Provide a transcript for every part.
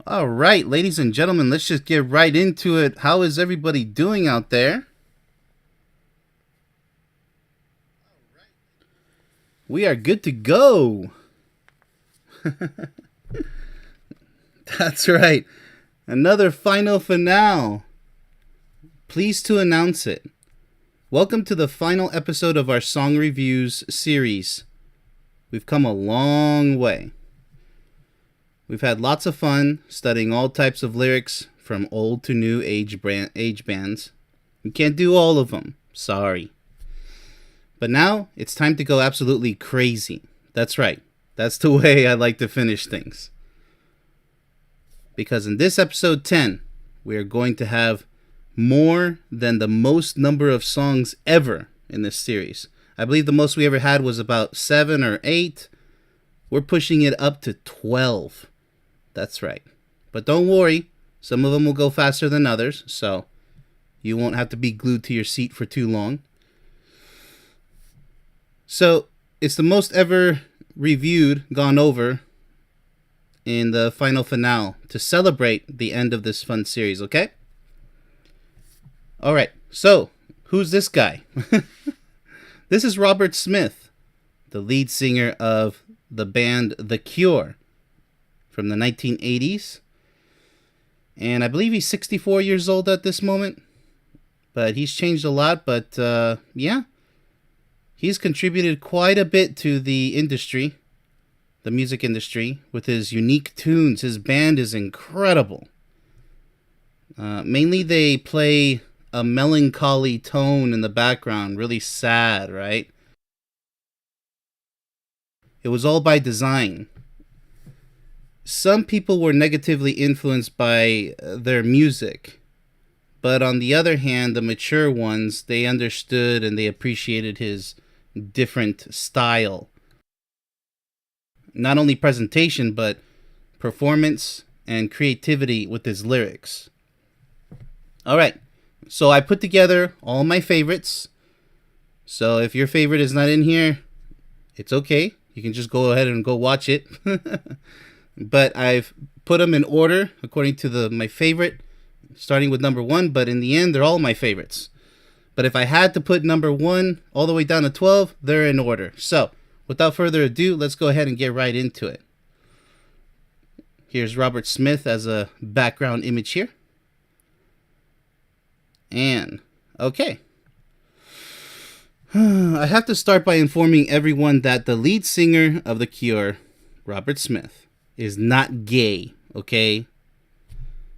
All right, ladies and gentlemen, let's just get right into it. How is everybody doing out there? We are good to go. That's right. Another final finale. Pleased to announce it. Welcome to the final episode of our song reviews series. We've come a long way. We've had lots of fun studying all types of lyrics from old to new age bands. We can't do all of them. Sorry. But now it's time to go absolutely crazy. That's right. That's the way I like to finish things. Because in this episode 10, we are going to have more than the most number of songs ever in this series. I believe the most we ever had was about 7 or 8. We're pushing it up to 12. That's right. But don't worry, some of them will go faster than others, so you won't have to be glued to your seat for too long. So, it's the most ever reviewed, gone over, in the final finale to celebrate the end of this fun series, okay? Alright, so, who's this guy? This is Robert Smith, the lead singer of the band The Cure from the 1980s. And I believe he's 64 years old at this moment. But he's changed a lot, but yeah. He's contributed quite a bit to the industry, the music industry, with his unique tunes. His band is incredible. Mainly they play a melancholy tone in the background, really sad, right? It was all by design. Some people were negatively influenced by their music, but on the other hand, the mature ones, they understood and they appreciated his different style. Not only presentation, but performance and creativity with his lyrics. Alright, so I put together all my favorites. So if your favorite is not in here, it's okay. You can just go ahead and go watch it. But I've put them in order according to my favorite, starting with number 1. But in the end, they're all my favorites. But if I had to put number 1 all the way down to 12, they're in order. So, without further ado, let's go ahead and get right into it. Here's Robert Smith as a background image here. And, okay. I have to start by informing everyone that the lead singer of The Cure, Robert Smith, is not gay, okay?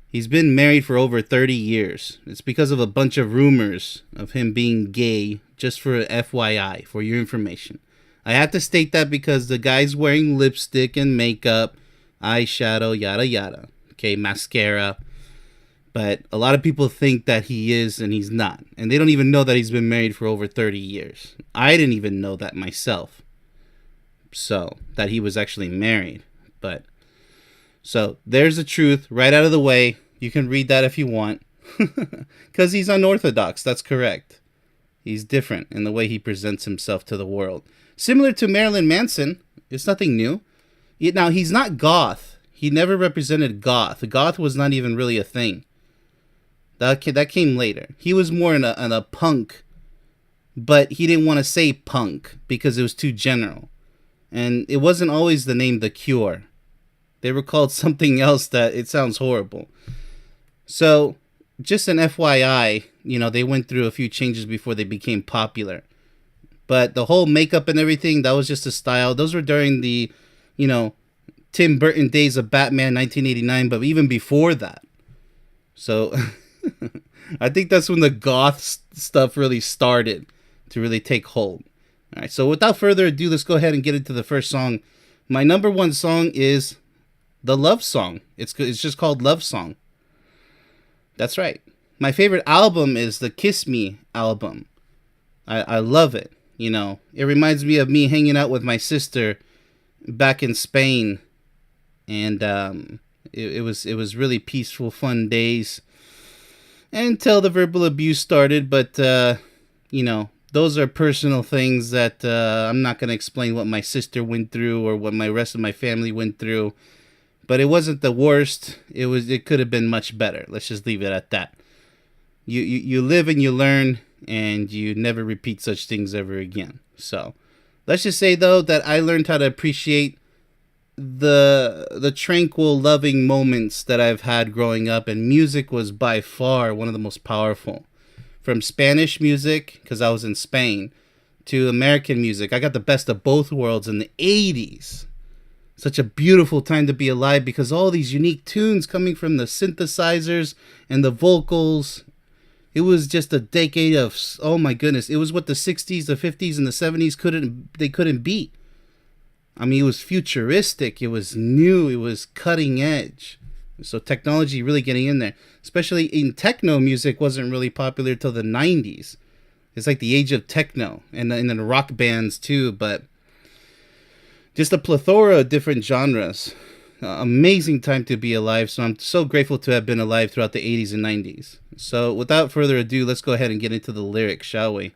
He's been married for over 30 years. It's because of a bunch of rumors of him being gay, just for FYI, for your information. I have to state that because the guy's wearing lipstick and makeup, eyeshadow, yada yada. Okay, mascara. But a lot of people think that he is and he's not. And they don't even know that he's been married for over 30 years. I didn't even know that myself. So, that he was actually married. But, so, there's the truth right out of the way. You can read that if you want. Because he's unorthodox, that's correct. He's different in the way he presents himself to the world. Similar to Marilyn Manson, it's nothing new. Now, he's not goth. He never represented goth. Goth was not even really a thing. That came later. He was more in a punk, but he didn't want to say punk because it was too general. And it wasn't always the name The Cure. They were called something else that it sounds horrible. So, just an FYI, they went through a few changes before they became popular. But the whole makeup and everything, that was just a style. Those were during the, Tim Burton days of Batman 1989, but even before that. So, I think that's when the goth stuff really started to really take hold. All right, so without further ado, let's go ahead and get into the first song. My number 1 song is the Love Song. It's just called Love Song. That's right. My favorite album is the Kiss Me album. I love it. It reminds me of me hanging out with my sister back in Spain. And it was really peaceful, fun days. Until the verbal abuse started. But, those are personal things that I'm not going to explain what my sister went through or what my rest of my family went through. but it wasn't the worst. It could have been much better. Let's just leave it at that. You live and you learn, and you never repeat such things ever again. So let's just say though that I learned how to appreciate the tranquil, loving moments that I've had growing up, and music was by far one of the most powerful. From Spanish music, because I was in Spain, to American music, I got the best of both worlds in the 80s. Such a beautiful time to be alive, because all these unique tunes coming from the synthesizers and the vocals. It was just a decade of, oh my goodness, it was what the 60s, the 50s, and the 70s couldn't beat. I mean, it was futuristic, it was new, it was cutting edge. So technology really getting in there. Especially in techno music wasn't really popular till the 90s. It's like the age of techno, and then rock bands too, but just a plethora of different genres. Amazing time to be alive, so I'm so grateful to have been alive throughout the 80s and 90s. So without further ado, let's go ahead and get into the lyrics, shall we?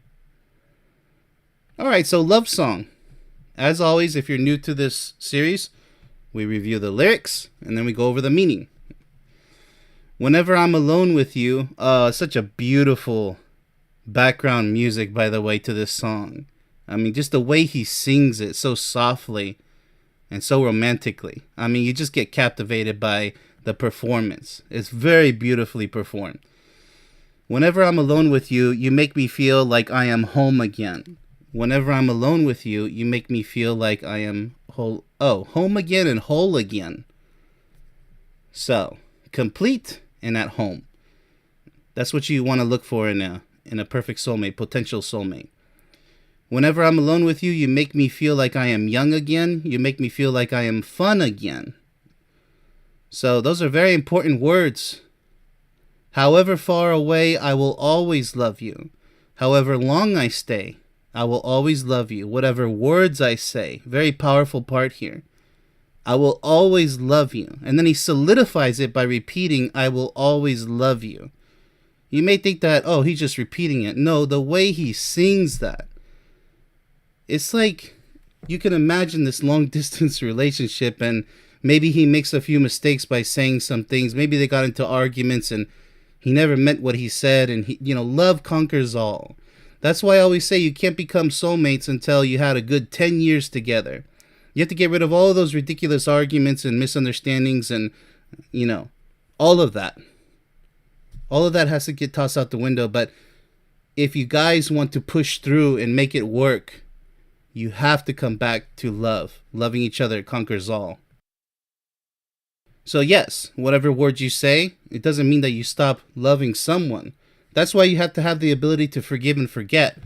Alright, so love song. As always, if you're new to this series, we review the lyrics, and then we go over the meaning. Whenever I'm alone with you, such a beautiful background music, by the way, to this song. I mean, just the way he sings it so softly and so romantically. I mean, you just get captivated by the performance. It's very beautifully performed. Whenever I'm alone with you, you make me feel like I am home again. Whenever I'm alone with you, you make me feel like I am whole. Oh, home again and whole again. So, complete and at home. That's what you want to look for in a perfect soulmate, potential soulmate. Whenever I'm alone with you, you make me feel like I am young again. You make me feel like I am fun again. So, those are very important words. However far away, I will always love you. However long I stay, I will always love you. Whatever words I say, very powerful part here. I will always love you. And then he solidifies it by repeating, I will always love you. You may think that, oh, he's just repeating it. No, the way he sings that. It's like you can imagine this long distance relationship, and maybe he makes a few mistakes by saying some things. Maybe they got into arguments and he never meant what he said, and love conquers all. That's why I always say you can't become soulmates until you had a good 10 years together. You have to get rid of all of those ridiculous arguments and misunderstandings and, all of that. All of that has to get tossed out the window. But if you guys want to push through and make it work, you have to come back to love. Loving each other conquers all. So yes, whatever words you say, it doesn't mean that you stop loving someone. That's why you have to have the ability to forgive and forget.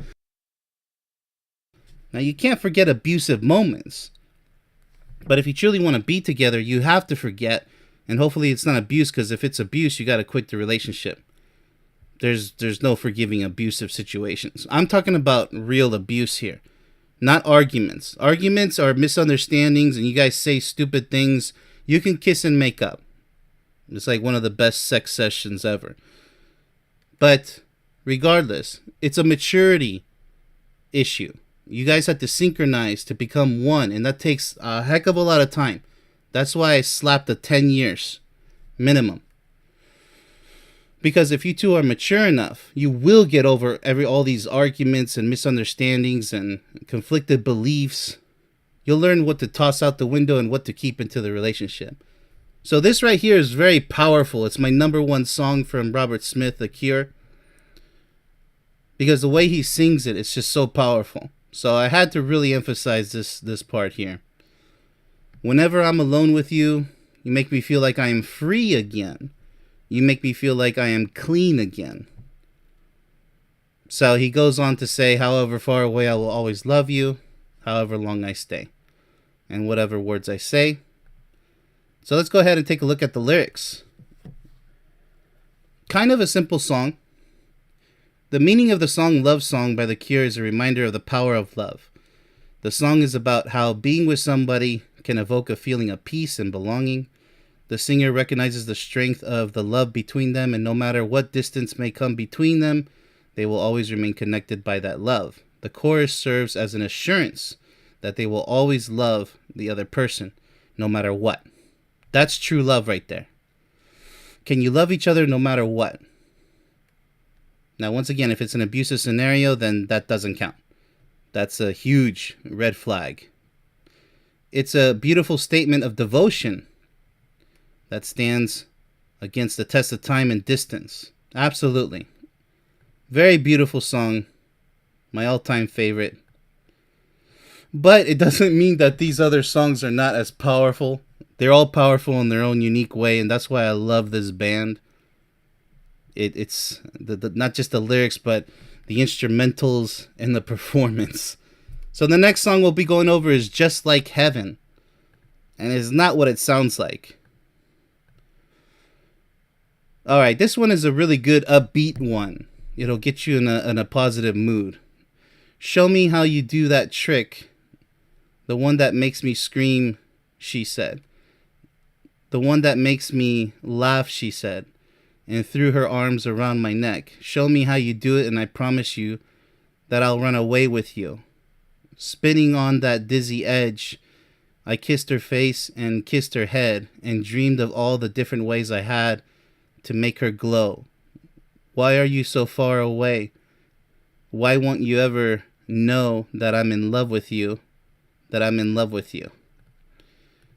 Now, you can't forget abusive moments. But if you truly want to be together, you have to forget. And hopefully it's not abuse, because if it's abuse, you got to quit the relationship. There's no forgiving abusive situations. I'm talking about real abuse here. Not arguments. Arguments are misunderstandings, and you guys say stupid things. You can kiss and make up. It's like one of the best sex sessions ever. But regardless, it's a maturity issue. You guys have to synchronize to become one, and that takes a heck of a lot of time. That's why I slapped the 10 years minimum. Because if you two are mature enough, you will get over all these arguments and misunderstandings and conflicted beliefs. You'll learn what to toss out the window and what to keep into the relationship. So this right here is very powerful. It's my #1 song from Robert Smith, The Cure. Because the way he sings it, it's just so powerful. So I had to really emphasize this part here. Whenever I'm alone with you, you make me feel like I am free again. You make me feel like I am clean again. So he goes on to say, however far away, I will always love you, however long I stay, and whatever words I say. So let's go ahead and take a look at the lyrics. Kind of a simple song. The meaning of the song Love Song by The Cure is a reminder of the power of love. The song is about how being with somebody can evoke a feeling of peace and belonging. The singer recognizes the strength of the love between them, and no matter what distance may come between them, they will always remain connected by that love. The chorus serves as an assurance that they will always love the other person, no matter what. That's true love right there. Can you love each other no matter what? Now, once again, if it's an abusive scenario, then that doesn't count. That's a huge red flag. It's a beautiful statement of devotion that stands against the test of time and distance. Absolutely. Very beautiful song. My all-time favorite. But it doesn't mean that these other songs are not as powerful. They're all powerful in their own unique way, and that's why I love this band. It's not just the lyrics, but the instrumentals and the performance. So the next song we'll be going over is Just Like Heaven. And it's not what it sounds like. Alright, this one is a really good upbeat one. It'll get you in a positive mood. Show me how you do that trick. The one that makes me scream, she said. The one that makes me laugh, she said, and threw her arms around my neck. Show me how you do it, and I promise you that I'll run away with you. Spinning on that dizzy edge, I kissed her face and kissed her head and dreamed of all the different ways I had to make her glow. Why are you so far away? Why won't you ever know that I'm in love with you? That I'm in love with you.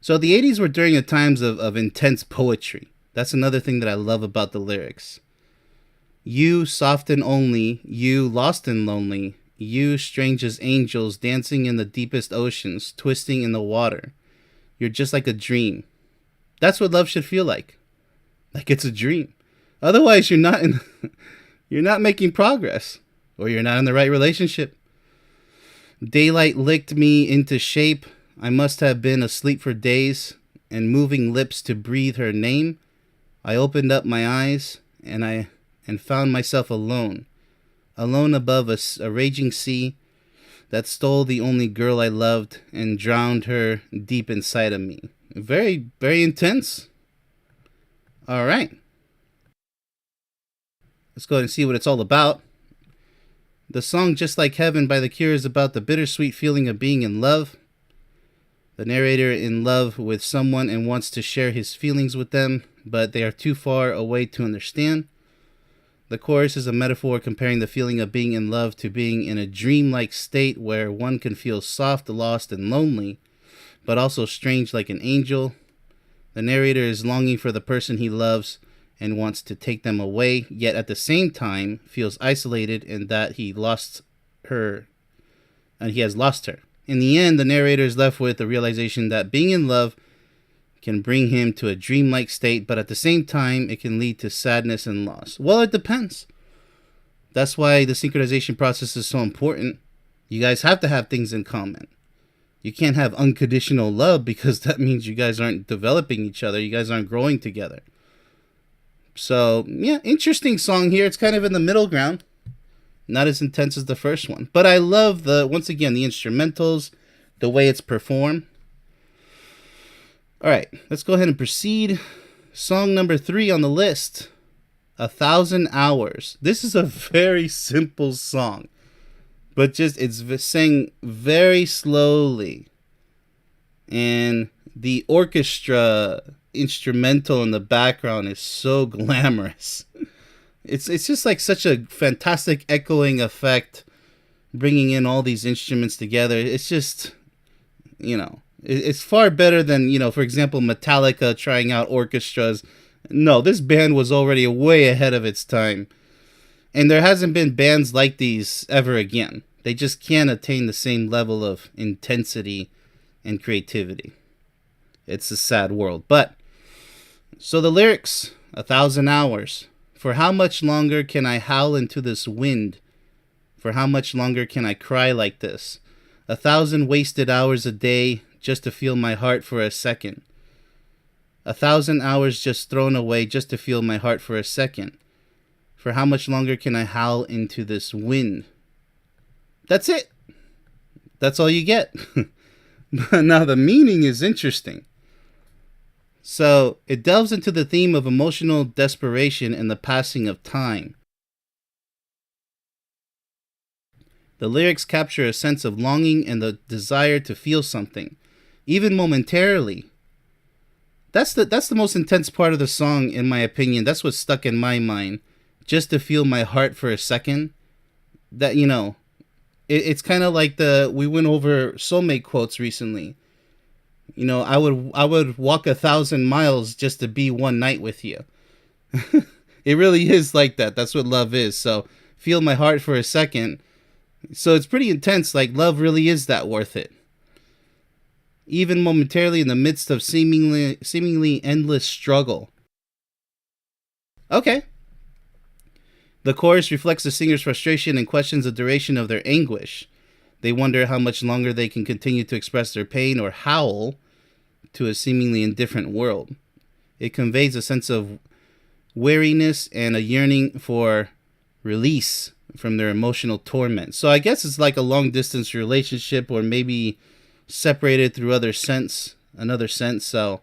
So the 80s were during the times of intense poetry. That's another thing that I love about the lyrics. You, soft and only, you, lost and lonely, you, strange as angels, dancing in the deepest oceans, twisting in the water. You're just like a dream. That's what love should feel like. Like it's a dream. Otherwise, you're not making progress, or you're not in the right relationship. Daylight licked me into shape. I must have been asleep for days, and moving lips to breathe her name. I opened up my eyes, and found myself alone above a raging sea that stole the only girl I loved and drowned her deep inside of me. Very, very intense. All right. Let's go ahead and see what it's all about. The song Just Like Heaven by The Cure is about the bittersweet feeling of being in love. The narrator in love with someone and wants to share his feelings with them, but they are too far away to understand. The chorus is a metaphor comparing the feeling of being in love to being in a dreamlike state where one can feel soft, lost, and lonely, but also strange like an angel. The narrator is longing for the person he loves and wants to take them away, yet at the same time feels isolated in that he lost her, and he has lost her. In the end, the narrator is left with the realization that being in love can bring him to a dreamlike state, but at the same time, it can lead to sadness and loss. Well, it depends. That's why the synchronization process is so important. You guys have to have things in common. You can't have unconditional love because that means you guys aren't developing each other. You guys aren't growing together. So, yeah, interesting song here. It's kind of in the middle ground. Not as intense as the first one. But I love, once again, the instrumentals, the way it's performed. All right, let's go ahead and proceed. Song number 3 on the list, 1,000 Hours. This is a very simple song, but just it's sang very slowly. And the orchestra instrumental in the background is so glamorous. It's just like such a fantastic echoing effect, bringing in all these instruments together. It's just, it's far better than, for example, Metallica trying out orchestras. No, this band was already way ahead of its time. And there hasn't been bands like these ever again. They just can't attain the same level of intensity and creativity. It's a sad world. But, so the lyrics, 1,000 hours. For how much longer can I howl into this wind? For how much longer can I cry like this? 1,000 wasted hours a day just to feel my heart for a second. 1,000 hours just thrown away just to feel my heart for a second. For how much longer can I howl into this wind? That's it. That's all you get. Now the meaning is interesting. So it delves into the theme of emotional desperation and the passing of time. The lyrics capture a sense of longing and the desire to feel something, even momentarily. That's the most intense part of the song, in my opinion. That's what stuck in my mind. Just to feel my heart for a second. That, it's kind of like we went over soulmate quotes recently. I would walk 1,000 miles just to be one night with you. It really is like that. That's what love is. So feel my heart for a second. So it's pretty intense. Like, love really is that worth it. Even momentarily in the midst of seemingly endless struggle. Okay. The chorus reflects the singer's frustration and questions the duration of their anguish. They wonder how much longer they can continue to express their pain or howl to a seemingly indifferent world. It conveys a sense of weariness and a yearning for release from their emotional torment. So I guess it's like a long distance relationship, or maybe separated through another sense. So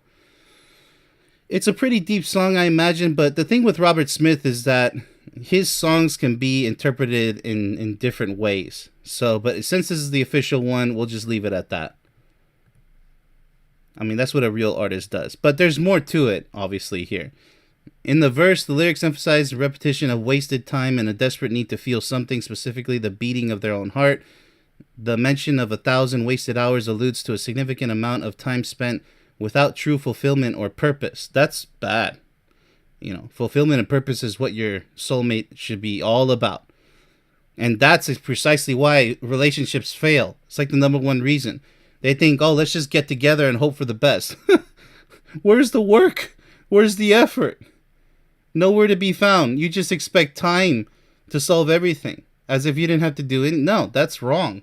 it's a pretty deep song, I imagine. But the thing with Robert Smith is that his songs can be interpreted in different ways. So, but since this is the official one, we'll just leave it at that. I mean, that's what a real artist does. But there's more to it, obviously, here. In the verse, the lyrics emphasize the repetition of wasted time and a desperate need to feel something, specifically the beating of their own heart. The mention of 1,000 wasted hours alludes to a significant amount of time spent without true fulfillment or purpose. That's bad. Fulfillment and purpose is what your soulmate should be all about. And that's precisely why relationships fail. It's like the number one reason. They think, oh, let's just get together and hope for the best. Where's the work? Where's the effort? Nowhere to be found. You just expect time to solve everything, as if you didn't have to do it. No, that's wrong.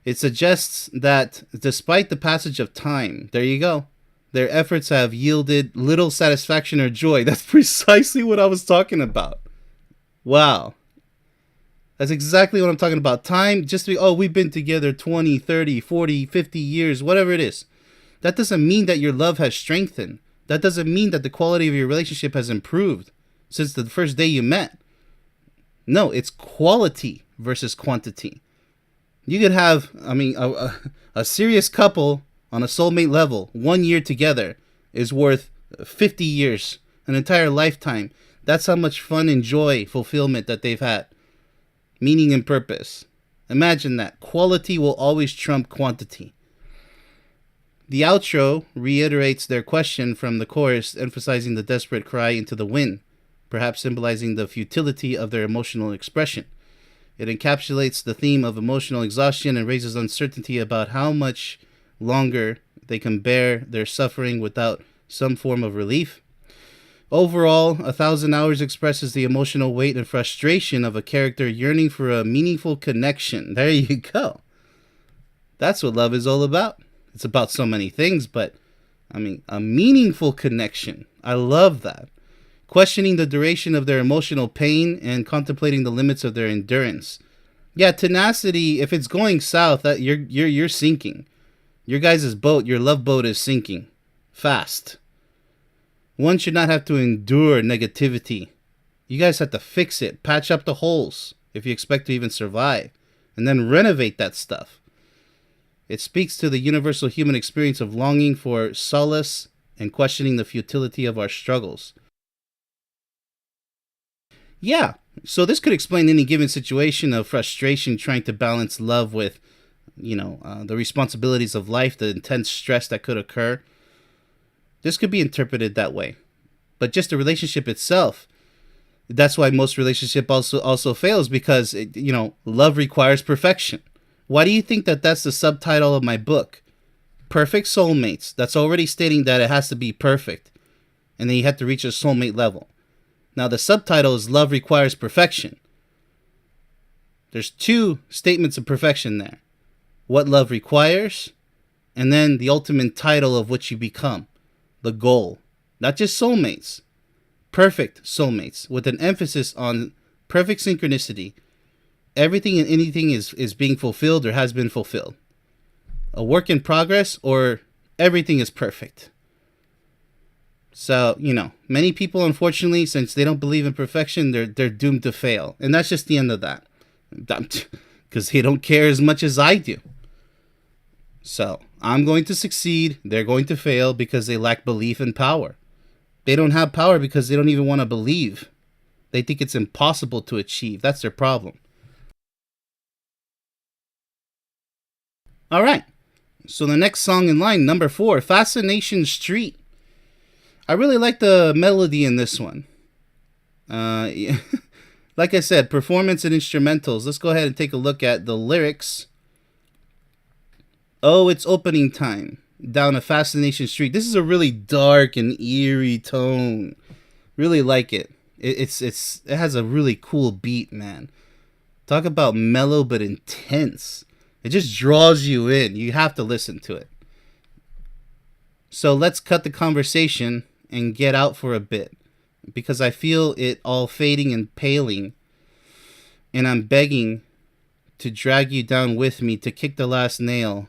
It suggests that despite the passage of time, there you go, their efforts have yielded little satisfaction or joy. That's precisely what I was talking about. Wow. That's exactly what I'm talking about. Time, just to be, we've been together 20, 30, 40, 50 years, whatever it is. That doesn't mean that your love has strengthened. That doesn't mean that the quality of your relationship has improved since the first day you met. No, it's quality versus quantity. You could have, a serious couple on a soulmate level, 1 year together, is worth 50 years, an entire lifetime. That's how much fun and joy, fulfillment that they've had. Meaning and purpose. Imagine that. Quality will always trump quantity. The outro reiterates their question from the chorus, emphasizing the desperate cry into the wind, perhaps symbolizing the futility of their emotional expression. It encapsulates the theme of emotional exhaustion and raises uncertainty about how much longer they can bear their suffering without some form of relief. Overall, 1,000 Hours expresses the emotional weight and frustration of a character yearning for a meaningful connection. There you go. That's what love is all about. It's about so many things, but, a meaningful connection. I love that. Questioning the duration of their emotional pain and contemplating the limits of their endurance. Yeah, tenacity, if it's going south, that you're sinking. Your guys' boat, your love boat is sinking. Fast. One should not have to endure negativity. You guys have to fix it, patch up the holes if you expect to even survive, and then renovate that stuff. It speaks to the universal human experience of longing for solace and questioning the futility of our struggles. Yeah, so this could explain any given situation of frustration trying to balance love with, the responsibilities of life, the intense stress that could occur. This could be interpreted that way. But just the relationship itself, that's why most relationship also fails, because, love requires perfection. Why do you think that that's the subtitle of my book? Perfect soulmates. That's already stating that it has to be perfect. And then you have to reach a soulmate level. Now the subtitle is Love Requires Perfection. There's two statements of perfection there. What love requires, and then the ultimate title of what you become. The goal. Not just soulmates. Perfect soulmates, with an emphasis on perfect synchronicity. Everything and anything is being fulfilled or has been fulfilled. A work in progress, or everything is perfect. So, many people, unfortunately, since they don't believe in perfection, they're doomed to fail. And that's just the end of that. Because they don't care as much as I do. So I'm going to succeed. They're going to fail because they lack belief and power. They don't have power because they don't even want to believe. They think it's impossible to achieve. That's their problem. All right. So the next song in line, number 4, Fascination Street. I really like the melody in this one. Yeah. Like I said, performance and instrumentals. Let's go ahead and take a look at the lyrics. Oh, it's opening time. Down a Fascination Street. This is a really dark and eerie tone. Really like it. It has a really cool beat, man. Talk about mellow but intense. It just draws you in. You have to listen to it. So let's cut the conversation and get out for a bit, because I feel it all fading and paling, and I'm begging to drag you down with me to kick the last nail.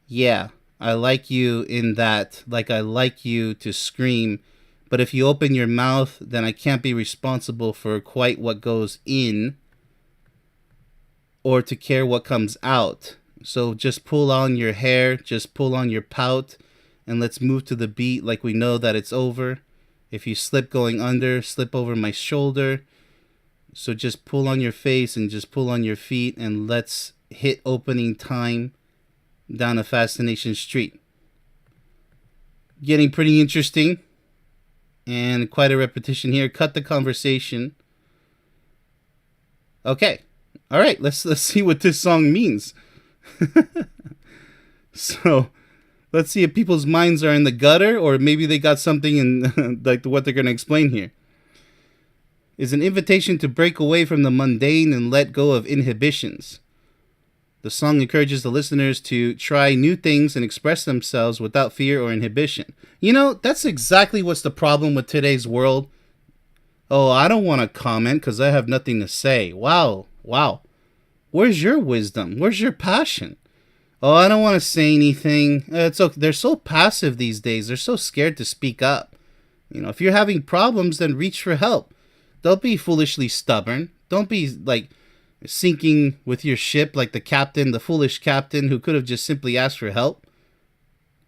Yeah, I like you in that, like I like you to scream, but if you open your mouth, then I can't be responsible for quite what goes in or to care what comes out. So just pull on your hair, just pull on your pout, and let's move to the beat like we know that it's over. If you slip going under, slip over my shoulder. So just pull on your face and just pull on your feet, and let's hit opening time down a Fascination Street. Getting pretty interesting and quite a repetition here. Cut the conversation. Okay. All right, let's see what this song means. So, let's see if people's minds are in the gutter, or maybe they got something in like what they're going to explain here. Is an invitation to break away from the mundane and let go of inhibitions. The song encourages the listeners to try new things and express themselves without fear or inhibition. You know, that's exactly what's the problem with today's world. Oh, I don't want to comment because I have nothing to say. Wow. Where's your wisdom? Where's your passion? Oh, I don't want to say anything. It's okay. They're so passive these days. They're so scared to speak up. You know, if you're having problems, then reach for help. Don't be foolishly stubborn. Don't be like sinking with your ship like the captain, the foolish captain who could have just simply asked for help.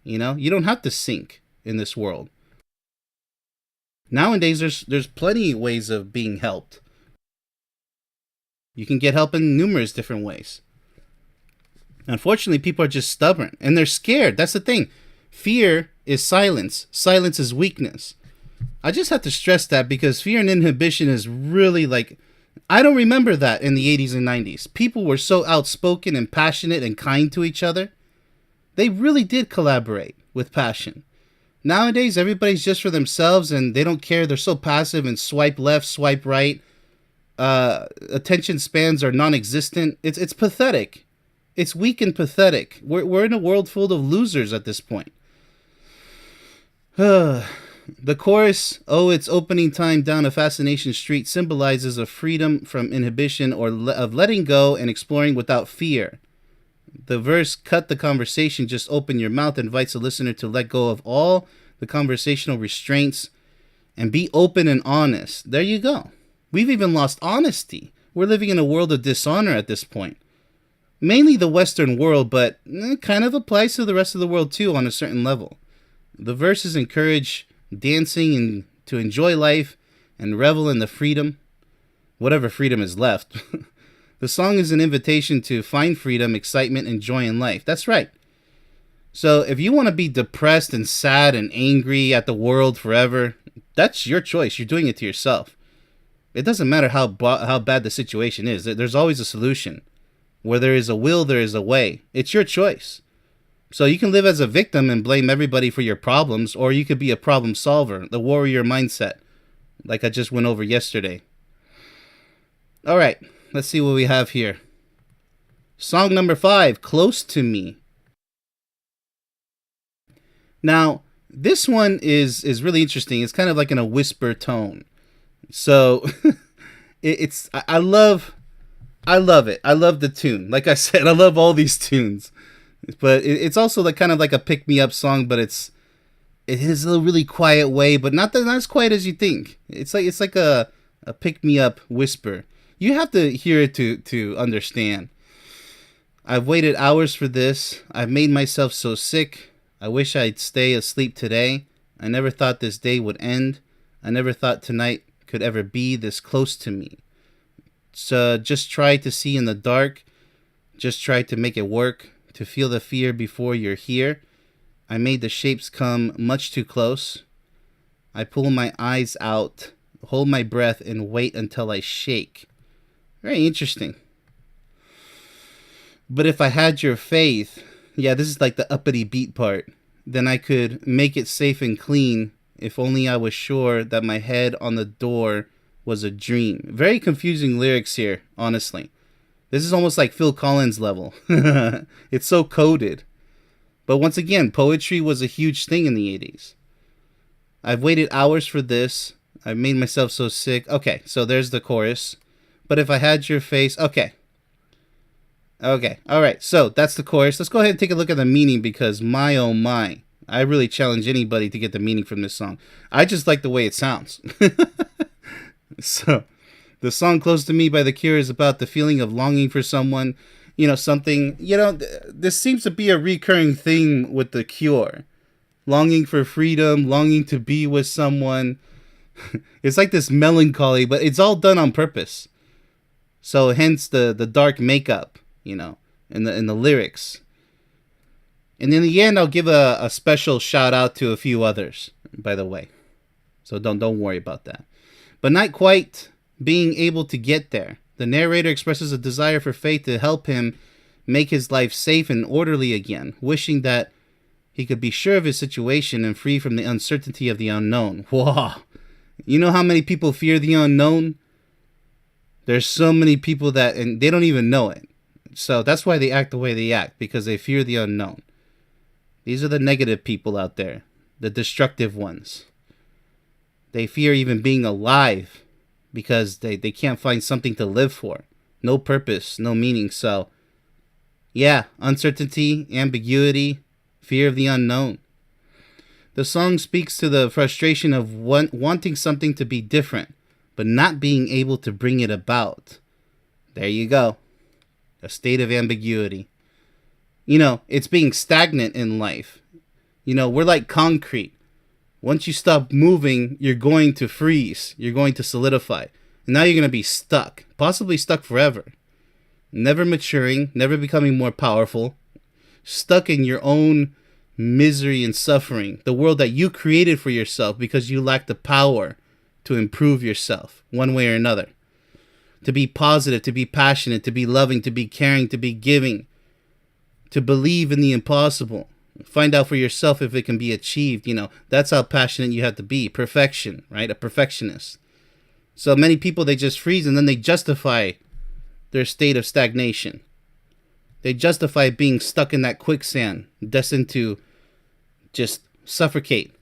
You know, you don't have to sink in this world. Nowadays, there's plenty of ways of being helped. You can get help in numerous different ways. Unfortunately, people are just stubborn and they're scared. That's the thing. Fear is silence. Silence is weakness. I just have to stress that because fear and inhibition is really like, I don't remember that in the 80s and 90s. People were so outspoken and passionate and kind to each other. They really did collaborate with passion. Nowadays, everybody's just for themselves and they don't care. They're so passive and swipe left, swipe right. Attention spans are non-existent. It's pathetic. It's weak and pathetic. We're in a world full of losers at this point. The chorus, oh, it's opening time down a Fascination Street, symbolizes a freedom from inhibition or of letting go and exploring without fear. The verse, cut the conversation, just open your mouth, invites the listener to let go of all the conversational restraints and be open and honest. There you go. We've even lost honesty. We're living in a world of dishonor at this point. Mainly the Western world, but kind of applies to the rest of the world too on a certain level. The verses encourage dancing and to enjoy life and revel in the freedom, whatever freedom is left. The song is an invitation to find freedom, excitement, and joy in life. That's right. So if you want to be depressed and sad and angry at the world forever, that's your choice. You're doing it to yourself. It doesn't matter how bad the situation is. There's always a solution. Where there is a will, there is a way. It's your choice. So you can live as a victim and blame everybody for your problems, or you could be a problem solver, the warrior mindset, like I just went over yesterday. All right, let's see what we have here. Song number 5, Close to Me. Now, this one is really interesting. It's kind of like in a whisper tone. So I love it. I love the tune. Like I said, I love all these tunes. But it's also like kind of like a pick me up song, but it is a really quiet way, but not as quiet as you think. It's like a pick me up whisper. You have to hear it to understand. I've waited hours for this. I've made myself so sick. I wish I'd stay asleep today. I never thought this day would end. I never thought tonight could ever be this close to me. So just try to see in the dark. Just try to make it work. To feel the fear before you're here. I made the shapes come much too close. I pull my eyes out, hold my breath, and wait until I shake. Very interesting. But if I had your faith, yeah, this is like the uppity beat part, then I could make it safe and clean if only I was sure that my head on the door was a dream. Very confusing lyrics here, honestly. This is almost like Phil Collins level. It's so coded. But once again, poetry was a huge thing in the 80s. I've waited hours for this. I've made myself so sick. Okay, so there's the chorus. But if I had your face... Okay, alright, so that's the chorus. Let's go ahead and take a look at the meaning because my oh my. I really challenge anybody to get the meaning from this song. I just like the way it sounds. So, the song Close to Me by The Cure is about the feeling of longing for someone. You know, something... You know, this seems to be a recurring theme with The Cure. Longing for freedom, longing to be with someone. It's like this melancholy, but it's all done on purpose. So hence the dark makeup, you know, in the lyrics. And in the end, I'll give a special shout out to a few others, by the way. So don't worry about that. But not quite being able to get there. The narrator expresses a desire for fate to help him make his life safe and orderly again, wishing that he could be sure of his situation and free from the uncertainty of the unknown. Wow. You know how many people fear the unknown? There's so many people that, and they don't even know it. So that's why they act the way they act, because they fear the unknown. These are the negative people out there, the destructive ones. They fear even being alive because they can't find something to live for. No purpose, no meaning. So, yeah, uncertainty, ambiguity, fear of the unknown. The song speaks to the frustration of wanting something to be different, but not being able to bring it about. There you go. A state of ambiguity. You know, it's being stagnant in life. You know, we're like concrete. Once you stop moving, you're going to freeze. You're going to solidify. And now you're going to be stuck. Possibly stuck forever. Never maturing, never becoming more powerful. Stuck in your own misery and suffering. The world that you created for yourself because you lack the power to improve yourself one way or another. To be positive, to be passionate, to be loving, to be caring, to be giving. To believe in the impossible. Find out for yourself if it can be achieved. You know, that's how passionate you have to be. Perfection, right? A perfectionist. So many people, they just freeze and then they justify their state of stagnation. They justify being stuck in that quicksand, destined to just suffocate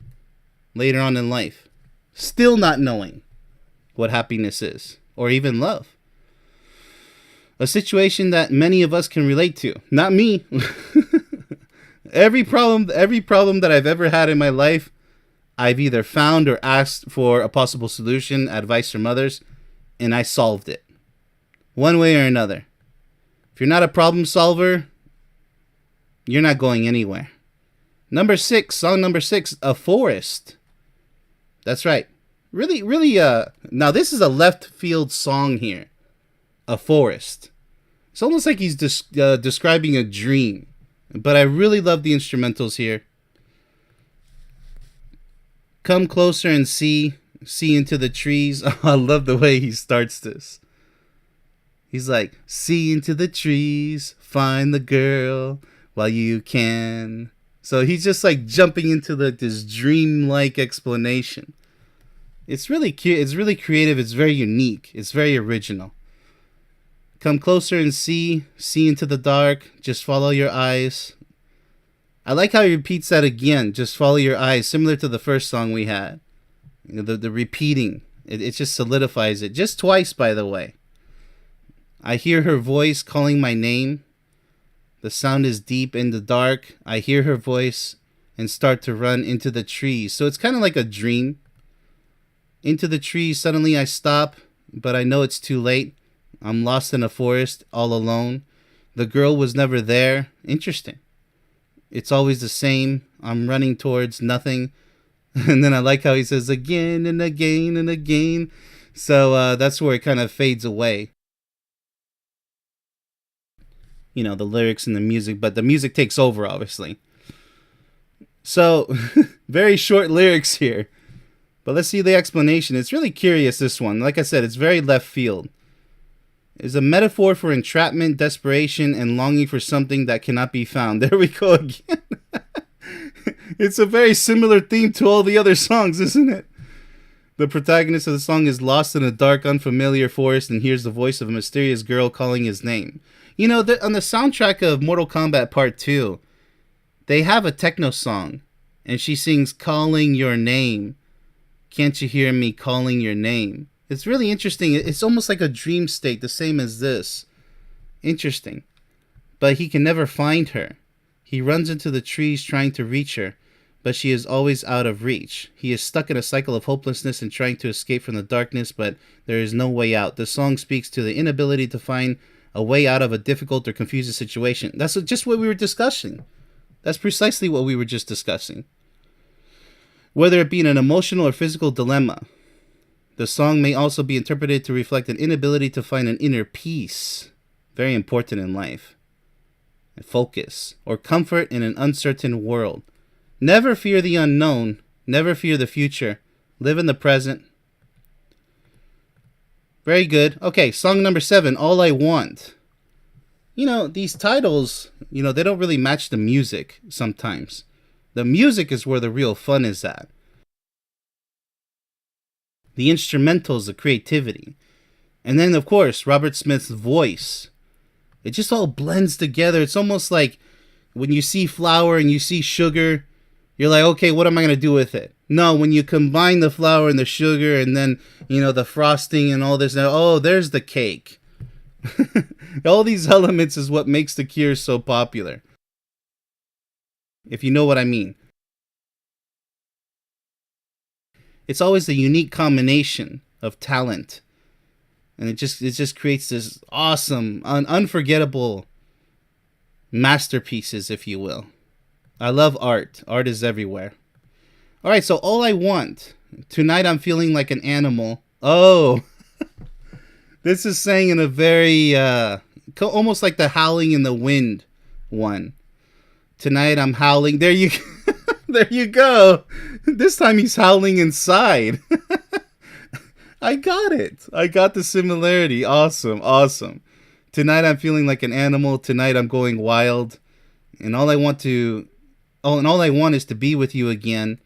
later on in life. Still not knowing what happiness is, or even love. A situation that many of us can relate to. Not me. Every problem that I've ever had in my life, I've either found or asked for a possible solution, advice from others, and I solved it. One way or another. If you're not a problem solver, you're not going anywhere. Song number 6, A Forest. That's right. Really, now this is a left field song here. A forest. It's almost like he's describing a dream. But I really love the instrumentals here. Come closer and see into the trees. I love the way he starts this. He's like, see into the trees, find the girl while you can. So he's just like jumping into this dreamlike explanation. It's really cute. It's really creative. It's very unique. It's very original. Come closer and see into the dark, just follow your eyes. I like how he repeats that again, just follow your eyes, similar to the first song we had. You know, the repeating, it just solidifies it. Just twice, by the way. I hear her voice calling my name. The sound is deep in the dark. I hear her voice and start to run into the trees. So it's kind of like a dream. Into the trees, suddenly I stop, but I know it's too late. I'm lost in a forest, all alone. The girl was never there. Interesting. It's always the same. I'm running towards nothing. And then I like how he says again and again and again. So that's where it kind of fades away. You know, the lyrics and the music, but the music takes over, obviously. So, very short lyrics here. But let's see the explanation. It's really curious, this one. Like I said, it's very left field. It's a metaphor for entrapment, desperation, and longing for something that cannot be found. There we go again. It's a very similar theme to all the other songs, isn't it? The protagonist of the song is lost in a dark, unfamiliar forest and hears the voice of a mysterious girl calling his name. You know, on the soundtrack of Mortal Kombat Part 2, they have a techno song, and she sings, "Calling your name. Can't you hear me calling your name?" It's really interesting. It's almost like a dream state, the same as this. Interesting. But he can never find her. He runs into the trees trying to reach her, but she is always out of reach. He is stuck in a cycle of hopelessness and trying to escape from the darkness, but there is no way out. The song speaks to the inability to find a way out of a difficult or confusing situation. That's just what we were discussing. That's precisely what we were just discussing. Whether it be an emotional or physical dilemma, the song may also be interpreted to reflect an inability to find an inner peace, very important in life, and focus, or comfort in an uncertain world. Never fear the unknown. Never fear the future. Live in the present. Very good. Okay, song number 7, All I Want. You know, these titles, you know, they don't really match the music sometimes. The music is where the real fun is at. The instrumentals, the creativity. And then, of course, Robert Smith's voice. It just all blends together. It's almost like when you see flour and you see sugar, you're like, okay, what am I going to do with it? No, when you combine the flour and the sugar and then, you know, the frosting and all this, oh, there's the cake. All these elements is what makes the Cure so popular. If you know what I mean. It's always a unique combination of talent. And it just creates this awesome, unforgettable masterpieces, if you will. I love art. Art is everywhere. All right, so All I Want. Tonight I'm feeling like an animal. Oh, this is saying in a very, almost like the Howling in the Wind one. Tonight I'm howling. There you there you go. This time he's howling inside. I got it. I got the similarity. Awesome, awesome. Tonight I'm feeling like an animal. Tonight I'm going wild. And all I want is to be with you again.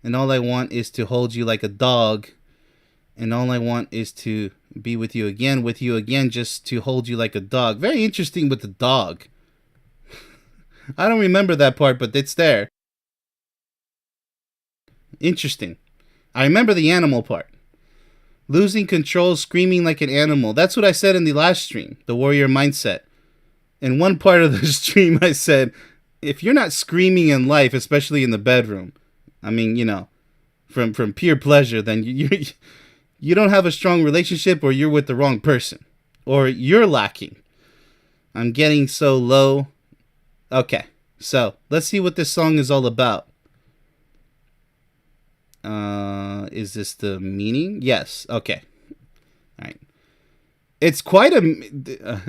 And all I want is to hold you like a dog. And all I want is to be with you again, just to hold you like a dog. Very interesting with the dog. I don't remember that part, but it's there. Interesting. I remember the animal part. Losing control, screaming like an animal. That's what I said in the last stream, the warrior mindset. In one part of the stream, I said, if you're not screaming in life, especially in the bedroom, I mean, you know, from pure pleasure, then you don't have a strong relationship, or you're with the wrong person, or you're lacking. I'm getting so low. Okay, so let's see what this song is all about. Is this the meaning? Yes. Okay. All right. It's quite a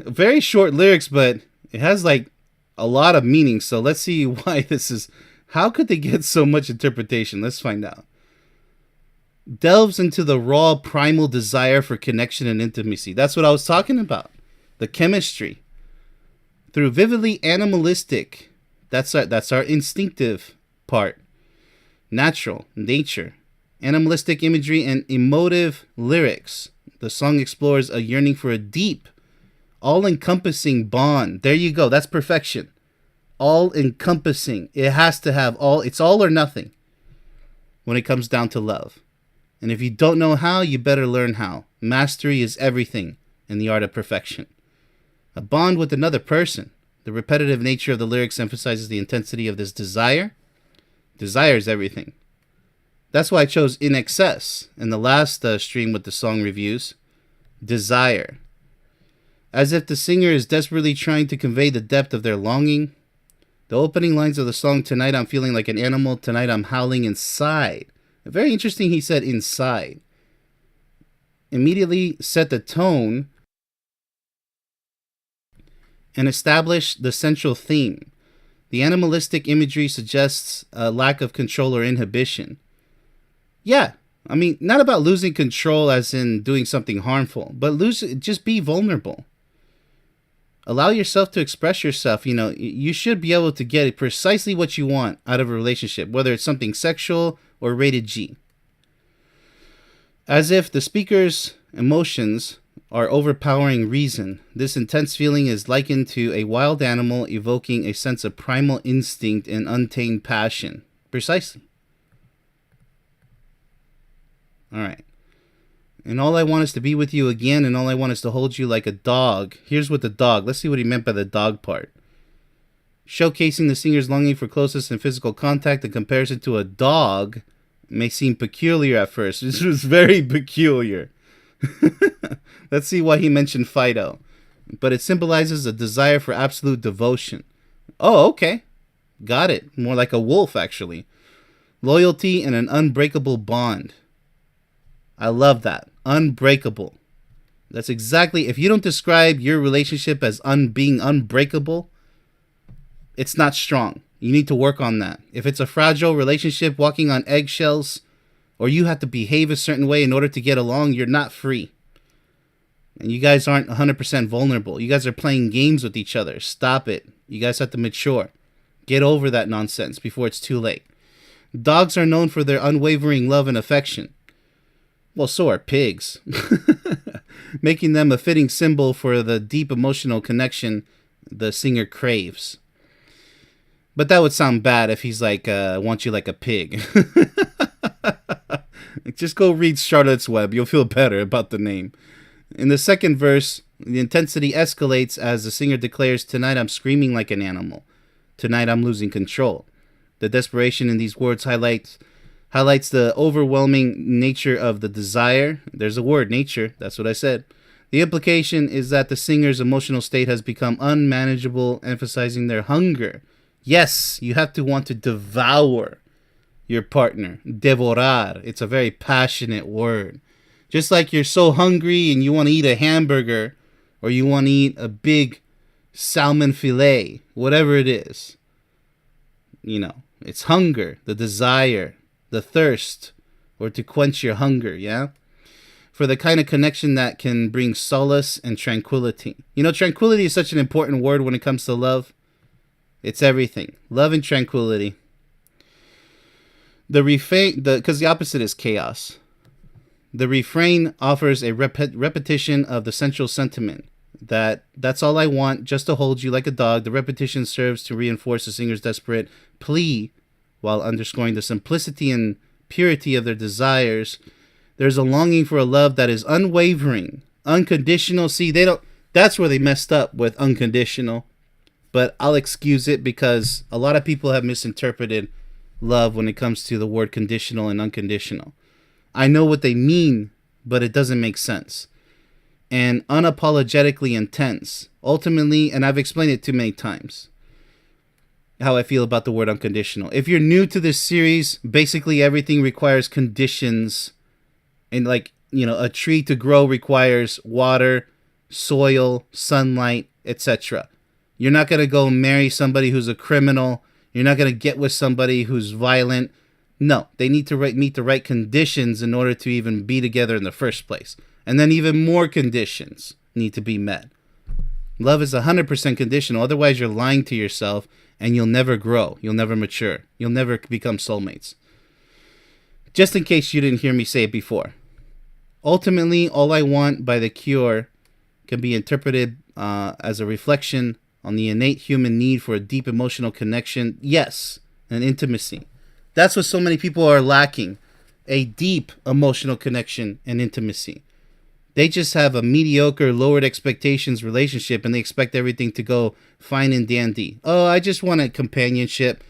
very short lyrics, but it has like a lot of meaning. So let's see why this is. How could they get so much interpretation? Let's find out. Delves into the raw primal desire for connection and intimacy. That's what I was talking about. The chemistry. Through vividly animalistic. That's our instinctive part. Natural, nature, animalistic imagery, and emotive lyrics. The song explores a yearning for a deep, all-encompassing bond. There you go. That's perfection. All-encompassing. It has to have all. It's all or nothing when it comes down to love. And if you don't know how, you better learn how. Mastery is everything in the art of perfection. A bond with another person. The repetitive nature of the lyrics emphasizes the intensity of this desire. Desire is everything. That's why I chose In Excess in the last stream with the song reviews. Desire. as if the singer is desperately trying to convey the depth of their longing. The opening lines of the song, "Tonight I'm feeling like an animal, tonight I'm howling inside." Very interesting, he said inside. Immediately set the tone and establish the central theme. The animalistic imagery suggests a lack of control or inhibition. Yeah, I mean, not about losing control as in doing something harmful, but just be vulnerable. Allow yourself to express yourself. You should be able to get precisely what you want out of a relationship, whether it's something sexual or rated G. As if the speaker's emotions are overpowering reason, this intense feeling is likened to a wild animal evoking a sense of primal instinct and untamed passion. Precisely. All right. And all I want is to be with you again, and all I want is to hold you like a dog. Here's what the dog. Let's see what he meant by the dog part. Showcasing the singer's longing for closeness and physical contact in comparison to a dog may seem peculiar at first. This was very peculiar. Let's see why he mentioned Fido. But it symbolizes a desire for absolute devotion. Oh, okay. Got it. More like a wolf, actually. Loyalty and an unbreakable bond. I love that. Unbreakable. That's exactly, if you don't describe your relationship as being unbreakable, it's not strong. You need to work on that. If it's a fragile relationship, walking on eggshells, or you have to behave a certain way in order to get along, you're not free. And you guys aren't 100% vulnerable. You guys are playing games with each other. Stop it. You guys have to mature. Get over that nonsense before it's too late. Dogs are known for their unwavering love and affection. Well, so are pigs. Making them a fitting symbol for the deep emotional connection the singer craves. But that would sound bad if he's like, want you like a pig. Just go read Charlotte's Web. You'll feel better about the name. In the second verse, the intensity escalates as the singer declares, "Tonight I'm screaming like an animal. Tonight I'm losing control." The desperation in these words highlights the overwhelming nature of the desire. There's a word, nature. That's what I said. The implication is that the singer's emotional state has become unmanageable, emphasizing their hunger. Yes, you have to want to devour your partner. Devorar. It's a very passionate word. Just like you're so hungry and you want to eat a hamburger or you want to eat a big salmon fillet, whatever it is. It's hunger, the desire, the thirst, or to quench your hunger, yeah? For the kind of connection that can bring solace and tranquility. Tranquility is such an important word when it comes to love. It's everything. Love and tranquility. Because the opposite is chaos. The refrain offers a repetition of the central sentiment. That's all I want, just to hold you like a dog. The repetition serves to reinforce the singer's desperate plea while underscoring the simplicity and purity of their desires. There's a longing for a love that is unwavering, unconditional. See, that's where they messed up with unconditional. But I'll excuse it because a lot of people have misinterpreted love when it comes to the word conditional and unconditional. I know what they mean, but it doesn't make sense. And unapologetically intense. Ultimately, and I've explained it too many times, how I feel about the word unconditional. If you're new to this series, basically everything requires conditions. And a tree to grow requires water, soil, sunlight, etc. You're not going to go marry somebody who's a criminal. You're not going to get with somebody who's violent. No, they need to meet the right conditions in order to even be together in the first place. And then even more conditions need to be met. Love is 100% conditional. Otherwise, you're lying to yourself and you'll never grow. You'll never mature. You'll never become soulmates. Just in case you didn't hear me say it before. Ultimately, All I Want by The Cure can be interpreted as a reflection on the innate human need for a deep emotional connection. Yes, and intimacy. That's what so many people are lacking. A deep emotional connection and intimacy. They just have a mediocre, lowered expectations relationship and they expect everything to go fine and dandy. Oh, I just want a companionship.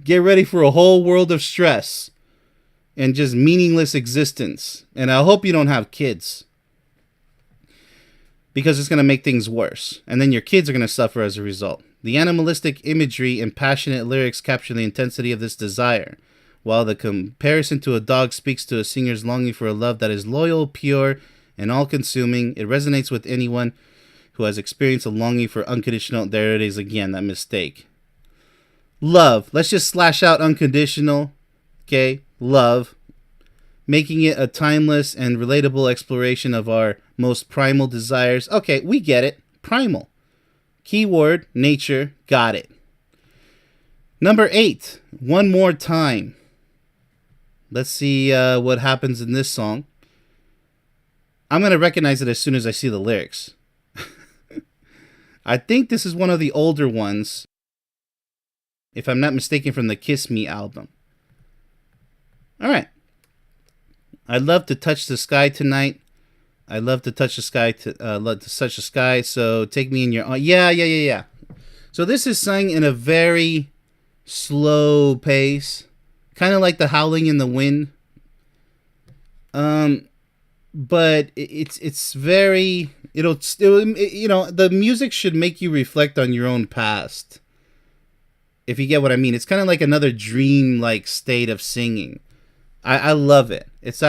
Get ready for a whole world of stress and just meaningless existence. And I hope you don't have kids. because it's going to make things worse. And then your kids are going to suffer as a result. The animalistic imagery and passionate lyrics capture the intensity of this desire, while the comparison to a dog speaks to a singer's longing for a love that is loyal, pure, and all-consuming. It resonates with anyone who has experienced a longing for unconditional. There it is again, that mistake. Love. Let's just slash out unconditional. Okay? Love. Making it a timeless and relatable exploration of our most primal desires. Okay, we get it. Primal. Keyword, nature. Got it. Number 8. One More Time. Let's see what happens in this song. I'm going to recognize it as soon as I see the lyrics. I think this is one of the older ones, if I'm not mistaken, from the Kiss Me album. All right. I'd love to touch the sky tonight. I love to touch the sky. Love to touch the sky. So take me in your. Yeah. So this is sung in a very slow pace, kind of like the howling in the wind. But it's very. The music should make you reflect on your own past. If you get what I mean, it's kind of like another dream-like state of singing. I love it. It's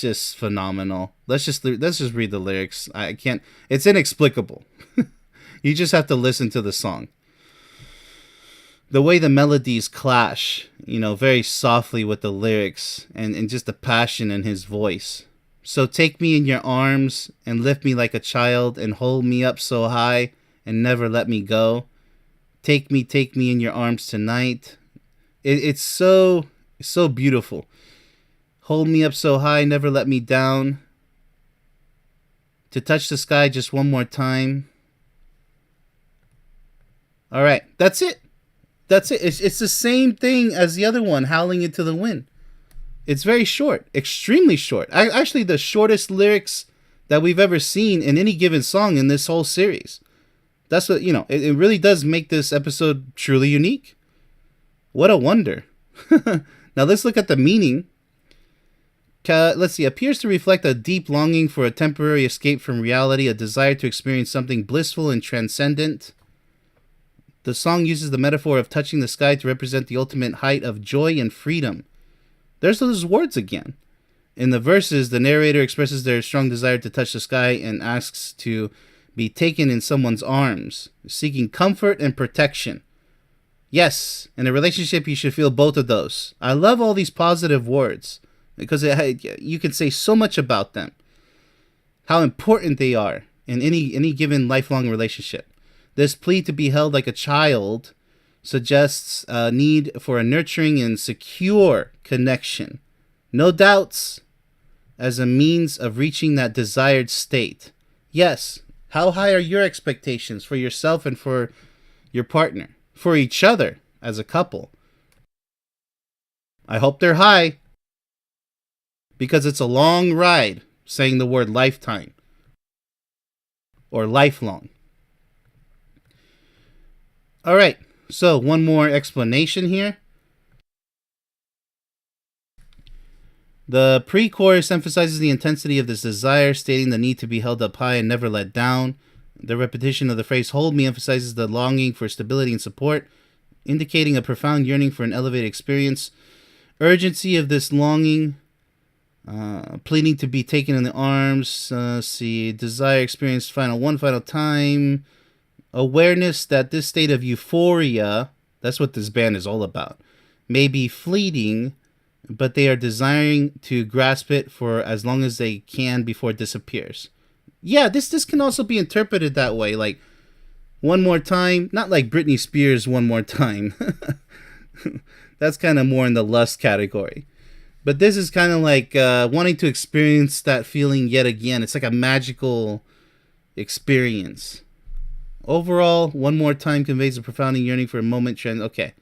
just phenomenal. Let's just read the lyrics. I can't. It's inexplicable. You just have to listen to the song. The way the melodies clash, very softly with the lyrics and just the passion in his voice. So take me in your arms and lift me like a child and hold me up so high and never let me go. Take me in your arms tonight. It's so beautiful. Hold me up so high, never let me down. To touch the sky just one more time. All right, that's it. It's the same thing as the other one, Howling into the Wind. It's very short, extremely short. Actually, the shortest lyrics that we've ever seen in any given song in this whole series. That's what, it really does make this episode truly unique. What a wonder. Now let's look at the meaning. Let's see. Appears to reflect a deep longing for a temporary escape from reality, a desire to experience something blissful and transcendent. The song uses the metaphor of touching the sky to represent the ultimate height of joy and freedom. There's those words again. In the verses, the narrator expresses their strong desire to touch the sky and asks to be taken in someone's arms, seeking comfort and protection. Yes, in a relationship, you should feel both of those. I love all these positive words because you can say so much about them, how important they are in any given lifelong relationship. This plea to be held like a child suggests a need for a nurturing and secure connection. No doubts, as a means of reaching that desired state. Yes, how high are your expectations for yourself and for your partner, for each other as a couple? I hope they're high, because it's a long ride saying the word lifetime or lifelong. All right, so one more explanation here. The pre-chorus emphasizes the intensity of this desire, stating the need to be held up high and never let down. The repetition of the phrase "hold me" emphasizes the longing for stability and support, indicating a profound yearning for an elevated experience. Urgency of this longing, pleading to be taken in the arms. Desire experienced one final time. Awareness that this state of euphoria, that's what this band is all about, may be fleeting, but they are desiring to grasp it for as long as they can before it disappears. Yeah, this can also be interpreted that way, like one more time, not like Britney Spears' One More Time. That's kind of more in the lust category. But this is kind of like wanting to experience that feeling yet again. It's like a magical experience. Overall, One More Time conveys a profound yearning for a moment. Okay.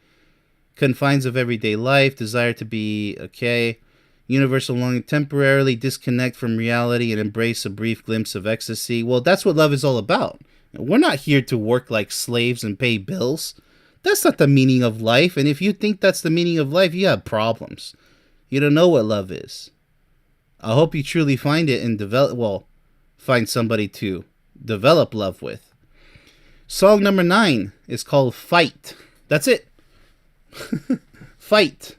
Confines of everyday life, desire to be okay. Universal longing, temporarily disconnect from reality and embrace a brief glimpse of ecstasy. Well, that's what love is all about. We're not here to work like slaves and pay bills. That's not the meaning of life. And if you think that's the meaning of life, you have problems. You don't know what love is. I hope you truly find it and find somebody to develop love with. Song number 9 is called Fight. That's it. Fight.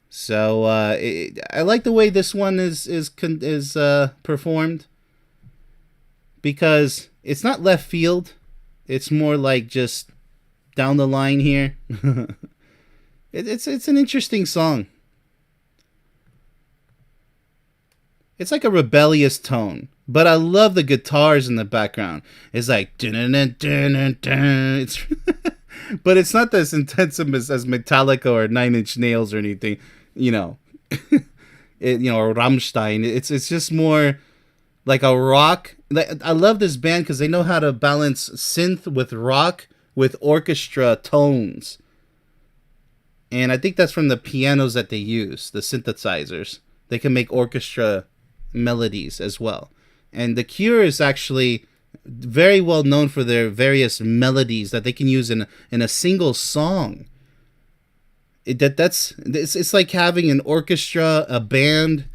So I like the way this one is performed, because it's not left field. It's more like just down the line here. It's an interesting song. It's like a rebellious tone, but I love the guitars in the background. It's like it's but it's not as intense as Metallica or Nine Inch Nails or anything, you know. Or Rammstein. It's just more like a rock. I love this band because they know how to balance synth with rock with orchestra tones. And I think that's from the pianos that they use, the synthesizers. They can make orchestra melodies as well. And The Cure is actually very well known for their various melodies that they can use in a single song. It's like having an orchestra, a band,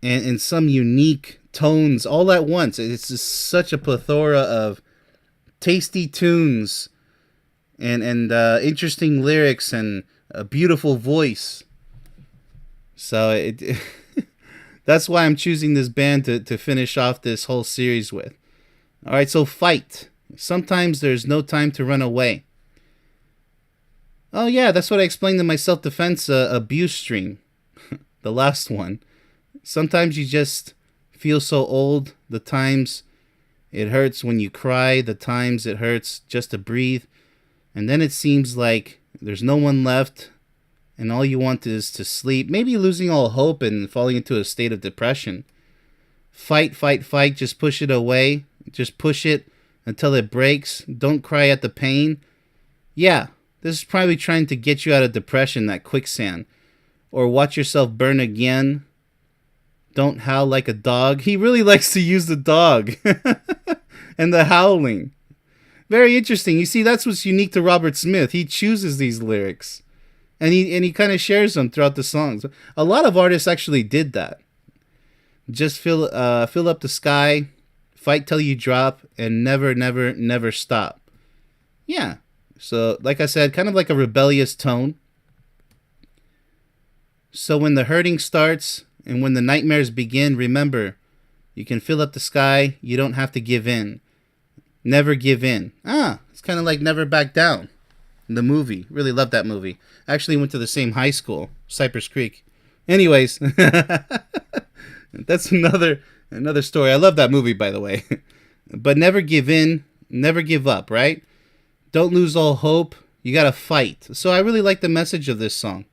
and some unique tones all at once. It's just such a plethora of tasty tunes and interesting lyrics and a beautiful voice. So that's why I'm choosing this band to finish off this whole series with. All right, so Fight. Sometimes there's no time to run away. Oh yeah, that's what I explained in my self-defense abuse stream. The last one. Sometimes you just feel so old. The times it hurts when you cry. The times it hurts just to breathe. And then it seems like there's no one left, and all you want is to sleep. Maybe losing all hope and falling into a state of depression. Fight, fight, fight. Just push it away. Just push it until it breaks. Don't cry at the pain. Yeah, this is probably trying to get you out of depression, that quicksand. Or watch yourself burn again. Don't howl like a dog. He really likes to use the dog. And the howling. Very interesting. You see, that's what's unique to Robert Smith. He chooses these lyrics. And he kind of shares them throughout the songs. A lot of artists actually did that. Just fill up the sky, fight till you drop, and never, never, never stop. Yeah. So, like I said, kind of like a rebellious tone. So when the hurting starts and when the nightmares begin, remember, you can fill up the sky. You don't have to give in. Never give in. It's kind of like Never Back Down. The movie. Really love that movie. Actually went to the same high school, Cypress Creek. Anyways, that's another story. I love that movie, by the way. But never give in, never give up, right? Don't lose all hope. You got to fight. So I really like the message of this song.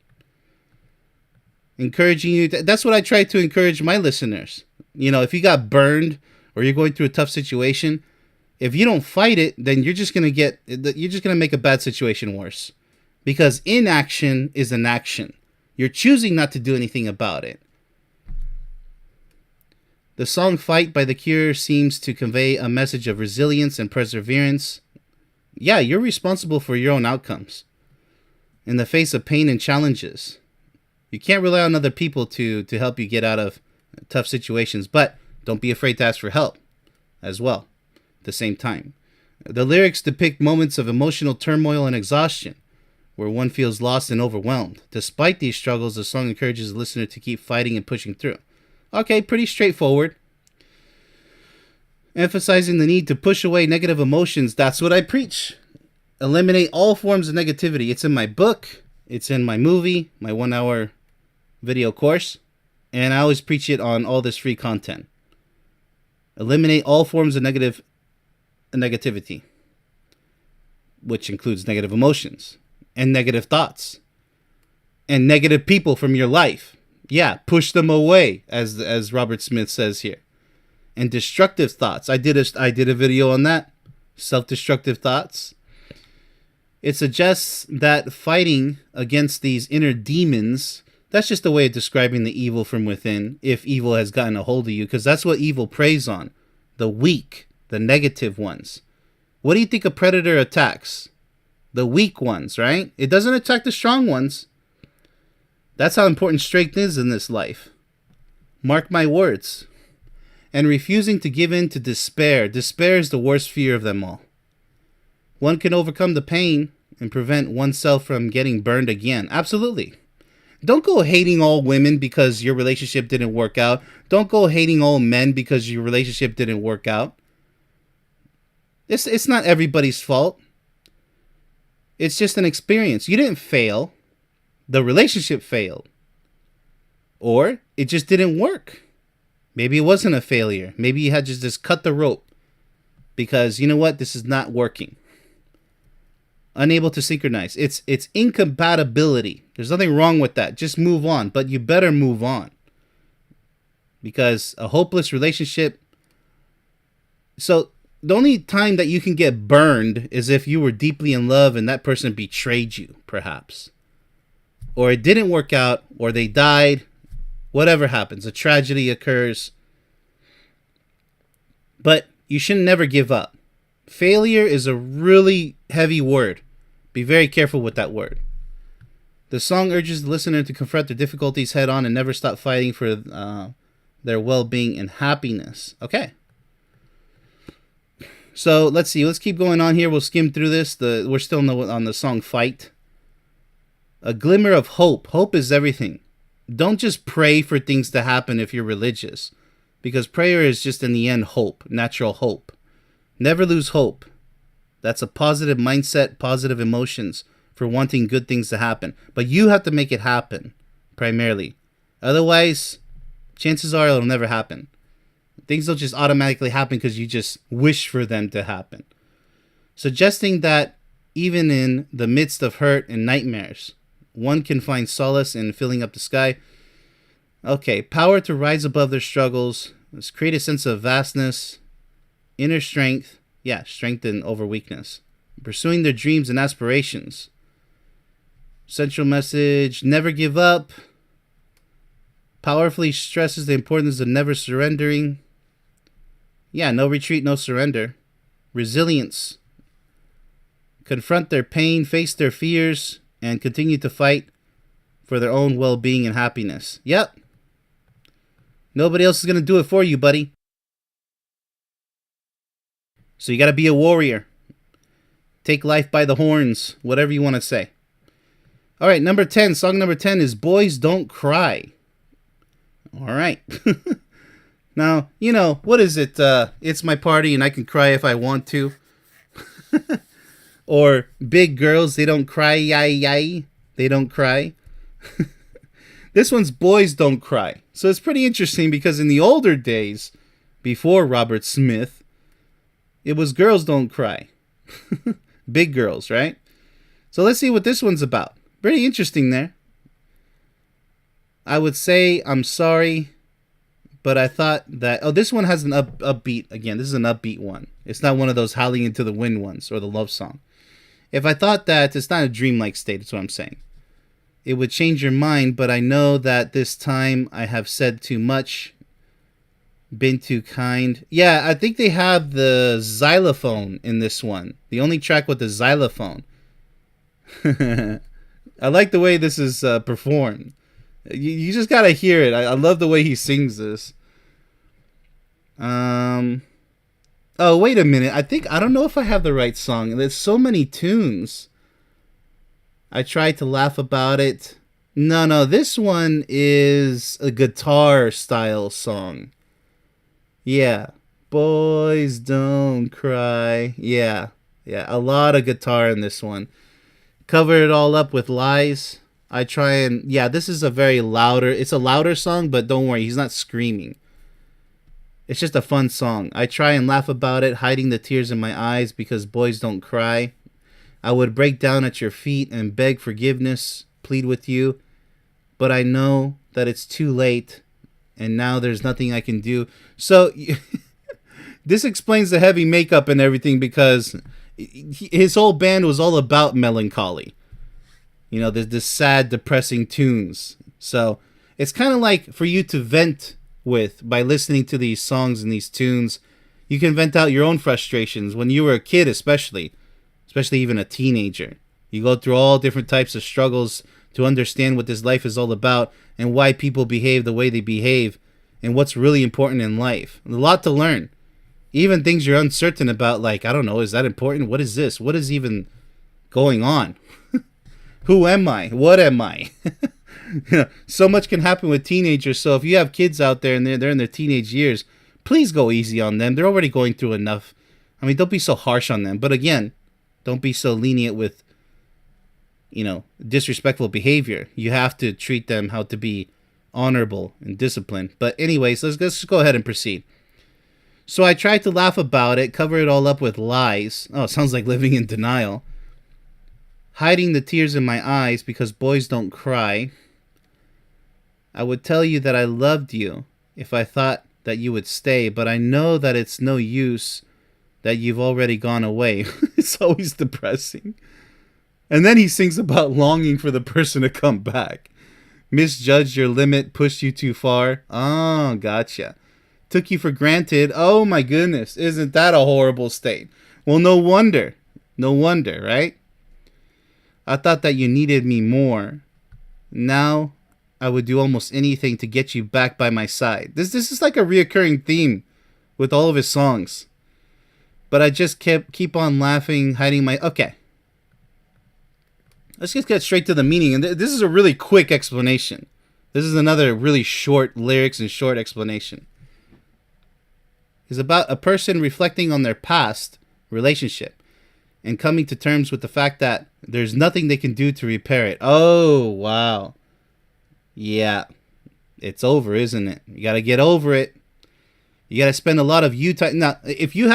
Encouraging you. That's what I try to encourage my listeners. You know, if you got burned or you're going through a tough situation, if you don't fight it, then you're just going to make a bad situation worse. Because inaction is an action. You're choosing not to do anything about it. The song Fight by The Cure seems to convey a message of resilience and perseverance. Yeah, you're responsible for your own outcomes. In the face of pain and challenges, you can't rely on other people to help you get out of tough situations, but don't be afraid to ask for help as well at the same time. The lyrics depict moments of emotional turmoil and exhaustion, where one feels lost and overwhelmed. Despite these struggles, the song encourages the listener to keep fighting and pushing through. Okay, pretty straightforward. Emphasizing the need to push away negative emotions, that's what I preach. Eliminate all forms of negativity. It's in my book, it's in my movie, my 1-hour video course, and I always preach it on all this free content. Eliminate all forms of negativity, which includes negative emotions and negative thoughts and negative people from your life. Yeah, push them away, as Robert Smith says here. And destructive thoughts. I did a video on that. Self-destructive thoughts. It suggests that fighting against these inner demons, that's just a way of describing the evil from within, if evil has gotten a hold of you, because that's what evil preys on. The weak, the negative ones. What do you think a predator attacks? The weak ones, right? It doesn't attack the strong ones. That's how important strength is in this life. Mark my words. and refusing to give in to despair. Despair is the worst fear of them all. One can overcome the pain and prevent oneself from getting burned again. Absolutely. Don't go hating all women because your relationship didn't work out. Don't go hating all men because your relationship didn't work out. It's not everybody's fault. It's just an experience. You didn't fail. The relationship failed. Or it just didn't work. Maybe it wasn't a failure. Maybe you had to just cut the rope. Because you know what? This is not working. Unable to synchronize. It's incompatibility. There's nothing wrong with that. Just move on. But you better move on. Because a hopeless relationship... So, the only time that you can get burned is if you were deeply in love and that person betrayed you, perhaps. Or it didn't work out, or they died. Whatever happens. A tragedy occurs. But you should never give up. Failure is a really heavy word. Be very careful with that word. The song urges the listener to confront their difficulties head on and never stop fighting for their well-being and happiness. Okay. So let's see. Let's keep going on here. We'll skim through this. We're still on the song Fight. A glimmer of hope. Hope is everything. Don't just pray for things to happen if you're religious. Because prayer is just in the end hope. Natural hope. Never lose hope. That's a positive mindset, positive emotions for wanting good things to happen. But you have to make it happen, primarily. Otherwise, chances are it'll never happen. Things don't just automatically happen because you just wish for them to happen. Suggesting that even in the midst of hurt and nightmares, one can find solace in filling up the sky. Okay, power to rise above their struggles. Let's create a sense of vastness, inner strength. Yeah, strength over weakness. Pursuing their dreams and aspirations. Central message, never give up. Powerfully stresses the importance of never surrendering. Yeah, no retreat, no surrender. Resilience. Confront their pain, face their fears, and continue to fight for their own well-being and happiness. Yep. Nobody else is going to do it for you, buddy. So you got to be a warrior. Take life by the horns, whatever you want to say. All right, number 10. Song number 10 is Boys Don't Cry. All right. Now, you know, what is it? It's my party and I can cry if I want to. Or big girls, they don't cry, yay. They don't cry. This one's Boys Don't Cry. So it's pretty interesting because in the older days, before Robert Smith, it was Girls Don't Cry. Big girls, right? So let's see what this one's about. Pretty interesting there. I would say I'm sorry, but I thought that... Oh, this one has an upbeat. Again, this is an upbeat one. It's not one of those howling into the wind ones or the love song. If I thought that, it's not a dreamlike state, that's what I'm saying. It would change your mind, but I know that this time I have said too much. Been too kind. Yeah, I think they have the xylophone in this one. The only track with the xylophone. I like the way this is performed. You just gotta hear it. I love the way he sings this. Oh, wait a minute. I don't know if I have the right song. There's so many tunes. I tried to laugh about it. No, this one is a guitar style song. Yeah. Boys Don't Cry. Yeah, a lot of guitar in this one. Cover it all up with lies. I try and... Yeah, this is a very louder... It's a louder song, but don't worry, he's not screaming. It's just a fun song. I try and laugh about it, hiding the tears in my eyes because boys don't cry. I would break down at your feet and beg forgiveness, plead with you. But I know that it's too late, and now there's nothing I can do. So, this explains the heavy makeup and everything because his whole band was all about melancholy. You know, there's this sad, depressing tunes. So, it's kind of like for you to vent with by listening to these songs and these tunes. You can vent out your own frustrations when you were a kid, especially even a teenager. You go through all different types of struggles to understand what this life is all about and why people behave the way they behave. and what's really important in life. A lot to learn. Even things you're uncertain about, like, I don't know, is that important? What is this? What is even going on? Who am I? What am I? So much can happen with teenagers. So if you have kids out there and they're in their teenage years, please go easy on them. They're already going through enough. I mean, don't be so harsh on them. But again, don't be so lenient with, disrespectful behavior. You have to treat them how to be honorable and disciplined. But anyways, let's just go ahead and proceed. So I tried to laugh about it, cover it all up with lies. Oh, it sounds like living in denial. Hiding the tears in my eyes because boys don't cry. I would tell you that I loved you if I thought that you would stay, but I know that it's no use, that you've already gone away. It's always depressing. And then he sings about longing for the person to come back. Misjudged your limit, pushed you too far. Oh, gotcha. Took you for granted. Oh my goodness, isn't that a horrible state? Well, no wonder. No wonder, right? I thought that you needed me more. Now I would do almost anything to get you back by my side. This is like a reoccurring theme with all of his songs. But I just keep on laughing, hiding my... Okay. Let's just get straight to the meaning. And this is a really quick explanation. This is another really short lyrics and short explanation. It's about a person reflecting on their past relationship and coming to terms with the fact that there's nothing they can do to repair it. Oh, wow. Yeah. It's over, isn't it? You got to get over it. You got to spend a lot of you time. Now, if you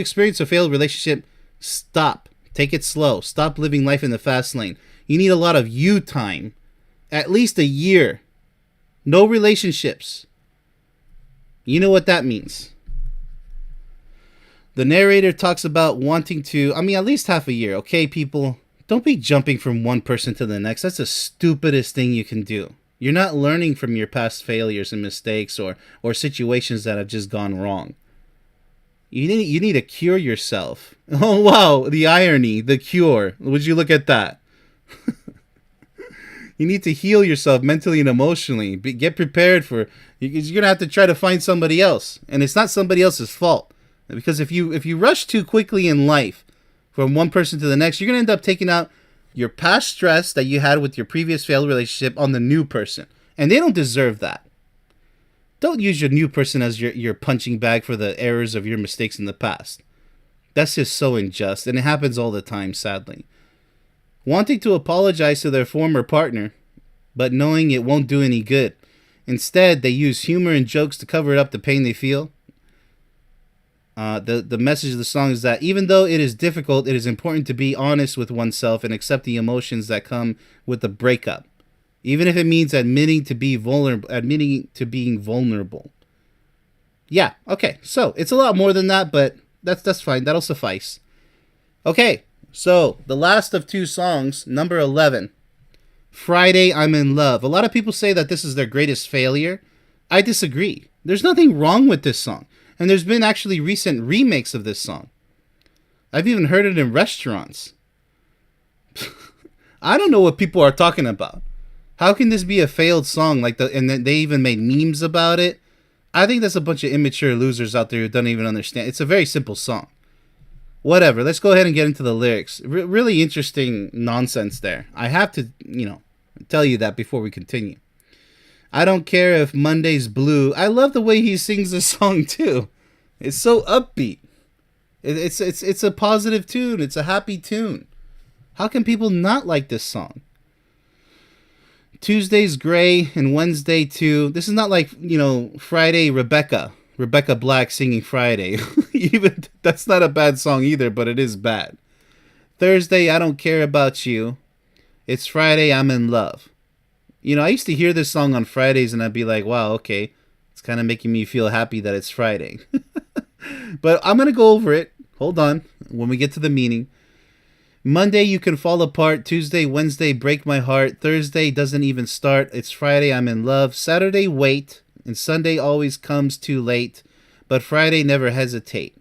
experience a failed relationship, stop. Take it slow. Stop living life in the fast lane. You need a lot of you time. At least a year. No relationships. You know what that means. The narrator talks about wanting to, at least half a year. Okay, people, don't be jumping from one person to the next. That's the stupidest thing you can do. You're not learning from your past failures and mistakes or situations that have just gone wrong. You need to cure yourself. Oh, wow, the irony, the cure. Would you look at that? You need to heal yourself mentally and emotionally. Get prepared for, you're going to have to try to find somebody else. And it's not somebody else's fault. Because if you rush too quickly in life from one person to the next, you're going to end up taking out your past stress that you had with your previous failed relationship on the new person. And they don't deserve that. Don't use your new person as your punching bag for the errors of your mistakes in the past. That's just so unjust, and it happens all the time, sadly. Wanting to apologize to their former partner, but knowing it won't do any good. Instead, they use humor and jokes to cover up the pain they feel. The message of the song is that even though it is difficult, it is important to be honest with oneself and accept the emotions that come with the breakup. Even if it means admitting to being vulnerable. Yeah, okay. So, it's a lot more than that, but that's fine. That'll suffice. Okay, so the last of two songs, number 11. Friday, I'm in Love. A lot of people say that this is their greatest failure. I disagree. There's nothing wrong with this song. And there's been actually recent remakes of this song. I've even heard it in restaurants. I don't know what people are talking about. How can this be a failed song? And then they even made memes about it. I think that's a bunch of immature losers out there who don't even understand. It's a very simple song. Whatever. Let's go ahead and get into the lyrics. Really interesting nonsense there. I have to, tell you that before we continue. I don't care if Monday's blue. I love the way he sings this song too. It's so upbeat. It's a positive tune. It's a happy tune. How can people not like this song? Tuesday's gray and Wednesday too. This is not like, Friday Rebecca Black singing Friday. Even that's not a bad song either, but it is bad. Thursday, I don't care about you. It's Friday, I'm in love. I used to hear this song on Fridays and I'd be like, wow, okay. It's kind of making me feel happy that it's Friday. But I'm going to go over it. Hold on. When we get to the meaning. Monday, you can fall apart. Tuesday, Wednesday, break my heart. Thursday doesn't even start. It's Friday, I'm in love. Saturday, wait. And Sunday always comes too late. But Friday, never hesitate.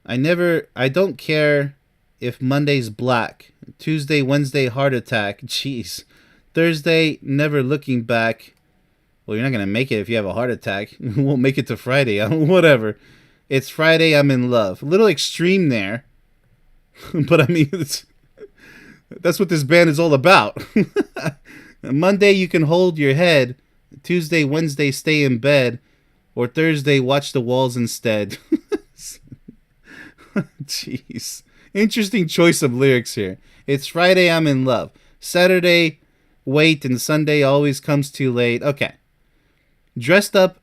I don't care if Monday's black. Tuesday, Wednesday, heart attack. Jeez. Thursday, never looking back. Well, you're not going to make it if you have a heart attack. You won't make it to Friday. Whatever. It's Friday, I'm in love. A little extreme there. But I mean, that's what this band is all about. Monday, you can hold your head. Tuesday, Wednesday, stay in bed. Or Thursday, watch the walls instead. Jeez. Interesting choice of lyrics here. It's Friday, I'm in love. Saturday, wait, and Sunday always comes too late. Okay. Dressed up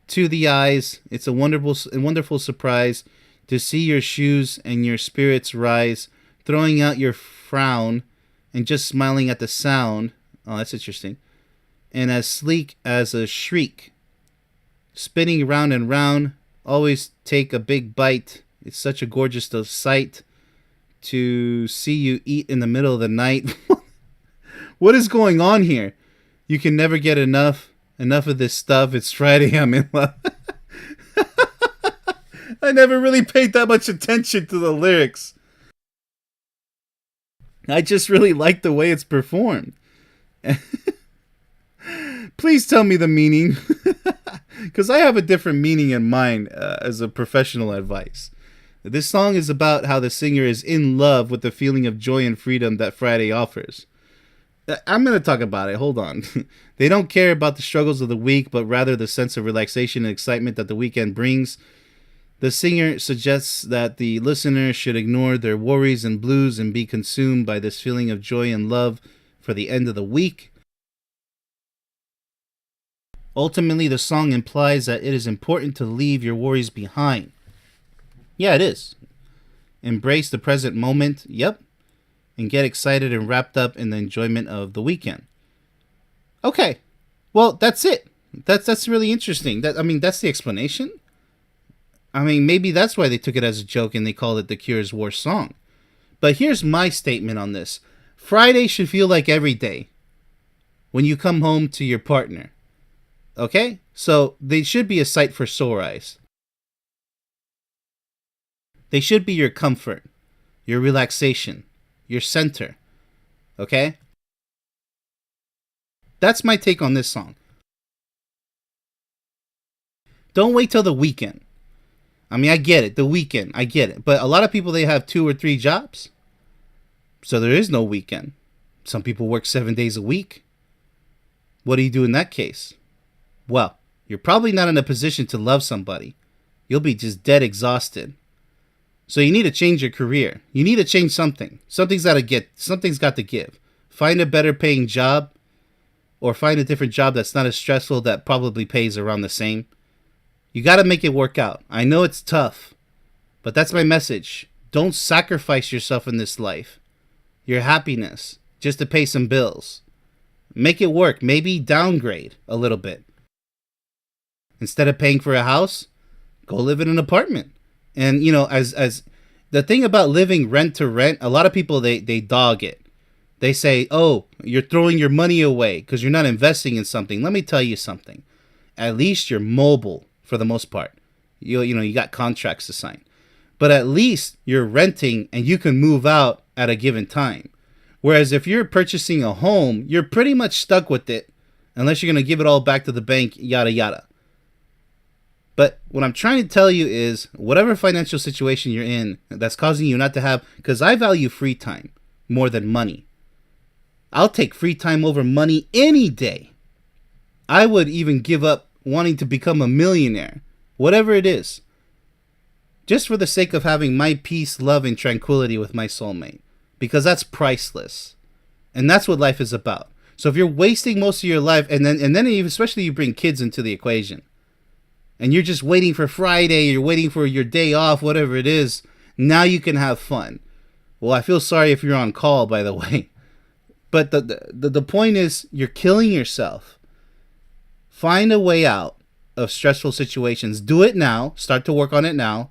to the eyes, it's a wonderful surprise to see your shoes and your spirits rise, throwing out your frown and just smiling at the sound. Oh, that's interesting. And as sleek as a shriek, spinning round and round, always take a big bite. It's such a gorgeous sight to see you eat in the middle of the night. What is going on here? You can never get enough of this stuff. It's Friday, I'm in love. I never really paid that much attention to the lyrics. I just really like the way it's performed. Please tell me the meaning. Because I have a different meaning in mind as a professional advice. This song is about how the singer is in love with the feeling of joy and freedom that Friday offers. I'm going to talk about it. Hold on. They don't care about the struggles of the week, but rather the sense of relaxation and excitement that the weekend brings. The singer suggests that the listener should ignore their worries and blues and be consumed by this feeling of joy and love for the end of the week. Ultimately, the song implies that it is important to leave your worries behind. Yeah, it is. Embrace the present moment. Yep. And get excited and wrapped up in the enjoyment of the weekend. Okay. Well, that's it. That's really interesting. That's the explanation. I mean, maybe that's why they took it as a joke and they called it The Cure's worst song. But here's my statement on this. Friday should feel like every day when you come home to your partner. Okay? So they should be a sight for sore eyes. They should be your comfort, your relaxation, your center. Okay? That's my take on this song. Don't wait till the weekend. I mean, I get it. The weekend. I get it. But a lot of people, they have 2 or 3 jobs. So there is no weekend. Some people work 7 days a week. What do you do in that case? Well, you're probably not in a position to love somebody. You'll be just dead exhausted. So you need to change your career. You need to change something. Something's got to give. Find a better paying job, or find a different job that's not as stressful that probably pays around the same. You got to make it work out. I know it's tough, but that's my message. Don't sacrifice yourself in this life, your happiness, just to pay some bills. Make it work. Maybe downgrade a little bit. Instead of paying for a house, go live in an apartment. And, you know, as the thing about living rent to rent, a lot of people, they dog it. They say, oh, you're throwing your money away because you're not investing in something. Let me tell you something. At least you're mobile for the most part. You know, you got contracts to sign. But at least you're renting and you can move out at a given time. Whereas if you're purchasing a home, you're pretty much stuck with it unless you're going to give it all back to the bank, yada, yada. But what I'm trying to tell you is whatever financial situation you're in that's causing you not to have, because I value free time more than money. I'll take free time over money any day. I would even give up wanting to become a millionaire, whatever it is, just for the sake of having my peace, love, and tranquility with my soulmate, because that's priceless. And that's what life is about. So if you're wasting most of your life, and then especially you bring kids into the equation, and you're just waiting for Friday, you're waiting for your day off, whatever it is, now you can have fun. Well, I feel sorry if you're on call, by the way. But the point is, you're killing yourself. Find a way out of stressful situations. Do it now. Start to work on it now.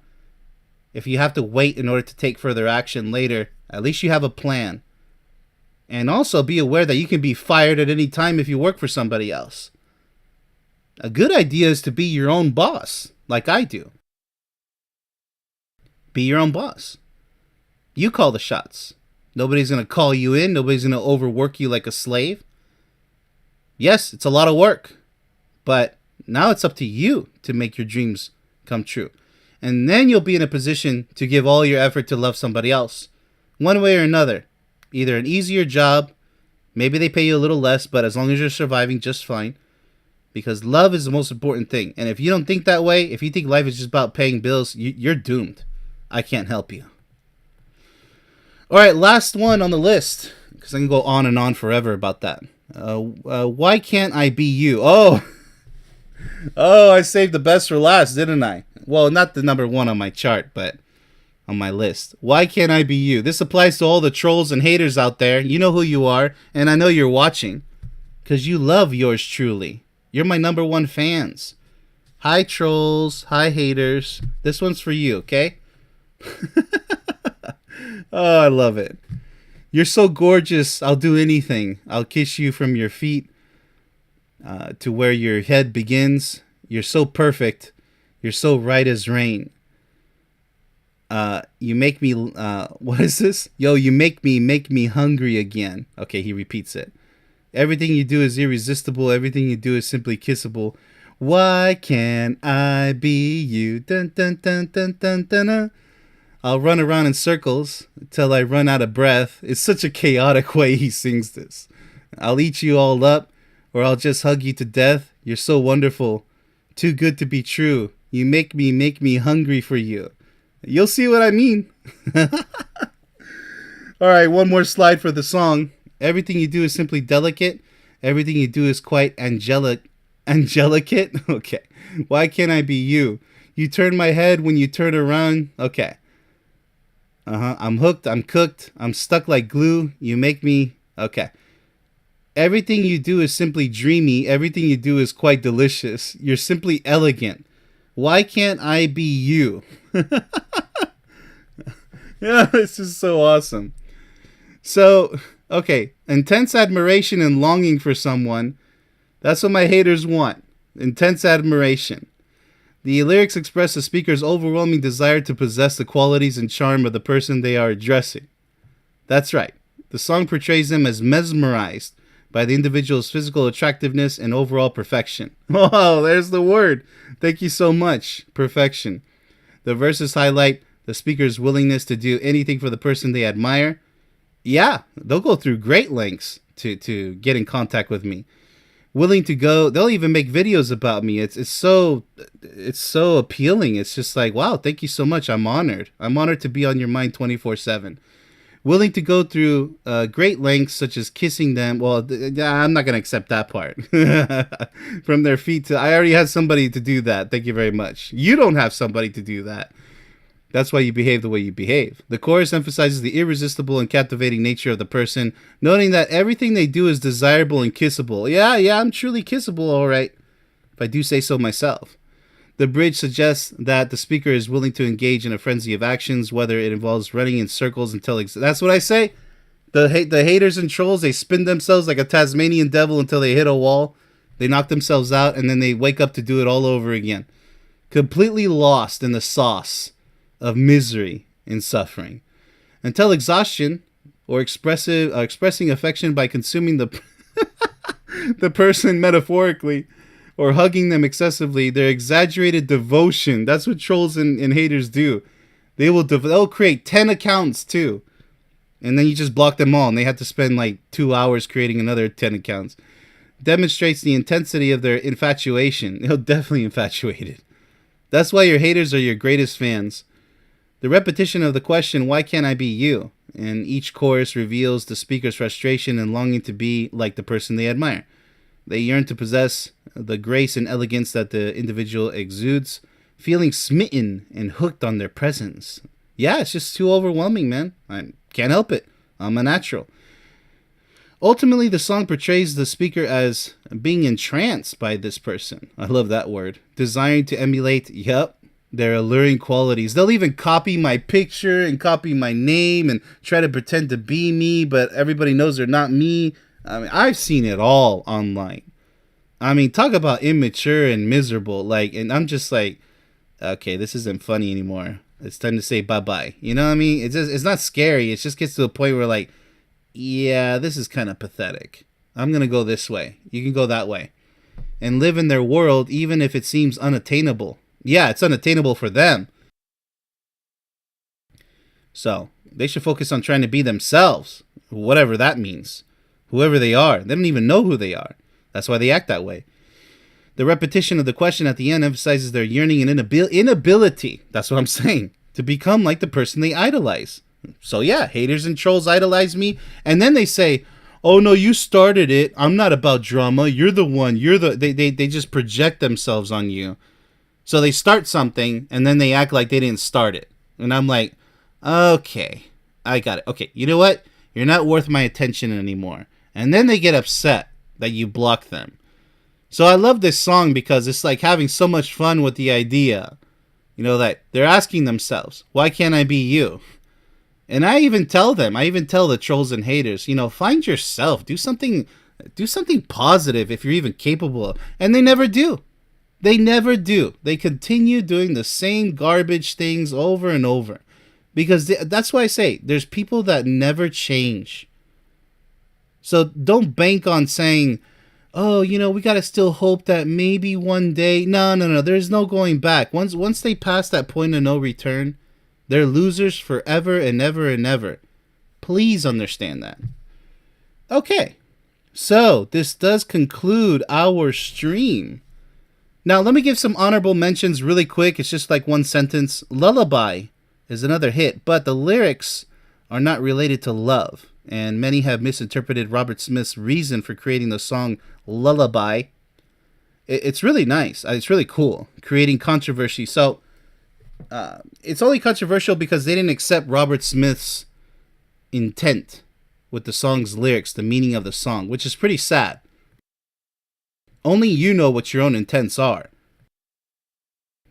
If you have to wait in order to take further action later, at least you have a plan. And also be aware that you can be fired at any time if you work for somebody else. A good idea is to be your own boss, like I do. Be your own boss. You call the shots. Nobody's going to call you in. Nobody's going to overwork you like a slave. Yes, it's a lot of work, But now it's up to you to make your dreams come true. And then you'll be in a position to give all your effort to love somebody else. One way or another. Either an easier job, maybe they pay you a little less, but as long as you're surviving just fine. Because love is the most important thing. And if you don't think that way, if you think life is just about paying bills, you're doomed. I can't help you. All right, last one on the list, because I can go on and on forever about that. Why can't I be you? Oh, I saved the best for last, didn't I? Well, not the number one on my chart, but on my list. Why can't I be you? This applies to all the trolls and haters out there. You know who you are, and I know you're watching, because you love yours truly. You're my number one fans. Hi, trolls. Hi, haters. This one's for you, okay? Oh, I love it. You're so gorgeous. I'll do anything. I'll kiss you from your feet to where your head begins. You're so perfect. You're so right as rain. You make me... what is this? Yo, you make me hungry again. Okay, he repeats it. Everything you do is irresistible. Everything you do is simply kissable. Why can't I be you? Dun, dun, dun, dun, dun, dun, dun. I'll run around in circles till I run out of breath. It's such a chaotic way he sings this. I'll eat you all up, or I'll just hug you to death. You're so wonderful. Too good to be true. You make me hungry for you. You'll see what I mean. All right, one more slide for the song. Everything you do is simply delicate. Everything you do is quite angelicate. Okay. Why can't I be you? You turn my head when you turn around. Okay. I'm hooked. I'm cooked. I'm stuck like glue. You make me... Okay. Everything you do is simply dreamy. Everything you do is quite delicious. You're simply elegant. Why can't I be you? Yeah, this is so awesome. So... Okay, intense admiration and longing for someone. That's what my haters want. Intense admiration. The lyrics express the speaker's overwhelming desire to possess the qualities and charm of the person they are addressing. That's right. The song portrays them as mesmerized by the individual's physical attractiveness and overall perfection. Oh, there's the word. Thank you so much. Perfection. The verses highlight the speaker's willingness to do anything for the person they admire. Yeah, they'll go through great lengths to get in contact with me. Willing to go, they'll even make videos about me. It's so appealing. It's just like, wow, thank you so much. I'm honored. I'm honored to be on your mind 24/7. Willing to go through great lengths such as kissing them. Well, I'm not going to accept that part. From their feet to... I already had somebody to do that. Thank you very much. You don't have somebody to do that. That's why you behave the way you behave. The chorus emphasizes the irresistible and captivating nature of the person, noting that everything they do is desirable and kissable. Yeah, I'm truly kissable, all right, if I do say so myself. The bridge suggests that the speaker is willing to engage in a frenzy of actions, whether it involves running in circles until... That's what I say. The haters and trolls, they spin themselves like a Tasmanian devil until they hit a wall. They knock themselves out, and then they wake up to do it all over again. Completely lost in the sauce of misery and suffering, until exhaustion, or expressing affection by consuming the the person metaphorically, or hugging them excessively. Their exaggerated devotion. That's what trolls and haters do. They'll create 10 accounts too, and then you just block them all, and they have to spend like 2 hours creating another 10 accounts. Demonstrates the intensity of their infatuation. They're definitely infatuated. That's why your haters are your greatest fans. The repetition of the question, why can't I be you? And each chorus reveals the speaker's frustration and longing to be like the person they admire. They yearn to possess the grace and elegance that the individual exudes, feeling smitten and hooked on their presence. Yeah, it's just too overwhelming, man. I can't help it. I'm a natural. Ultimately, the song portrays the speaker as being entranced by this person. I love that word. Desiring to emulate, their alluring qualities. They'll even copy my picture and copy my name and try to pretend to be me, but everybody knows they're not me. I mean, I've seen it all online. I mean, talk about immature and miserable. And I'm just like, okay, this isn't funny anymore. It's time to say bye-bye. You know what I mean? It's not scary. It just gets to a point where like, yeah, this is kind of pathetic. I'm going to go this way. You can go that way. and live in their world even if it seems unattainable. Yeah, it's unattainable for them. So they should focus on trying to be themselves, whatever that means. Whoever they are. They don't even know who they are. That's why they act that way. The repetition of the question at the end emphasizes their yearning and inability, that's what I'm saying, to become like the person they idolize. So yeah, haters and trolls idolize me, and then they say, oh no, you started it, I'm not about drama, you're the one, they just project themselves on you. So they start something, and then they act like they didn't start it. And I'm like, okay, I got it. Okay, you know what? You're not worth my attention anymore. And then they get upset that you block them. So I love this song because it's like having so much fun with the idea, that they're asking themselves, why can't I be you? And I even tell the trolls and haters, find yourself, do something positive if you're even capable of. And they never do. They never do. They continue doing the same garbage things over and over. Because that's why I say there's people that never change. So don't bank on saying, oh, we got to still hope that maybe one day. No. There's no going back. Once they pass that point of no return, they're losers forever and ever and ever. Please understand that. Okay. So this does conclude our stream. Now, let me give some honorable mentions really quick. It's just like one sentence. Lullaby is another hit, but the lyrics are not related to love. And many have misinterpreted Robert Smith's reason for creating the song Lullaby. It's really nice. It's really cool. Creating controversy. So, it's only controversial because they didn't accept Robert Smith's intent with the song's lyrics, the meaning of the song, which is pretty sad. Only you know what your own intents are.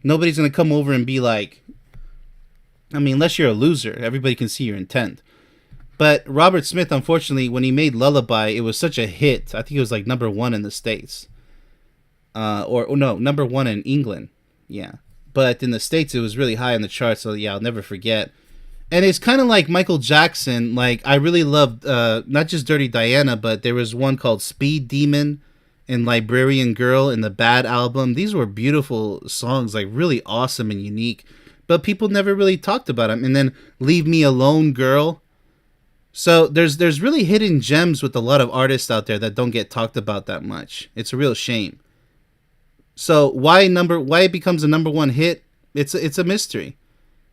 Nobody's going to come over and be like, unless you're a loser, everybody can see your intent. But Robert Smith, unfortunately, when he made Lullaby, it was such a hit. I think it was like number 1 in the States. Number 1 in England. Yeah. But in the States, it was really high on the charts, so yeah, I'll never forget. And it's kind of like Michael Jackson. Like, I really loved, not just Dirty Diana, but there was one called Speed Demon and Librarian Girl in the Bad album. These were beautiful songs, like really awesome and unique. But people never really talked about them. And then Leave Me Alone, Girl. So there's really hidden gems with a lot of artists out there that don't get talked about that much. It's a real shame. So why it becomes a number 1 hit? It's a mystery.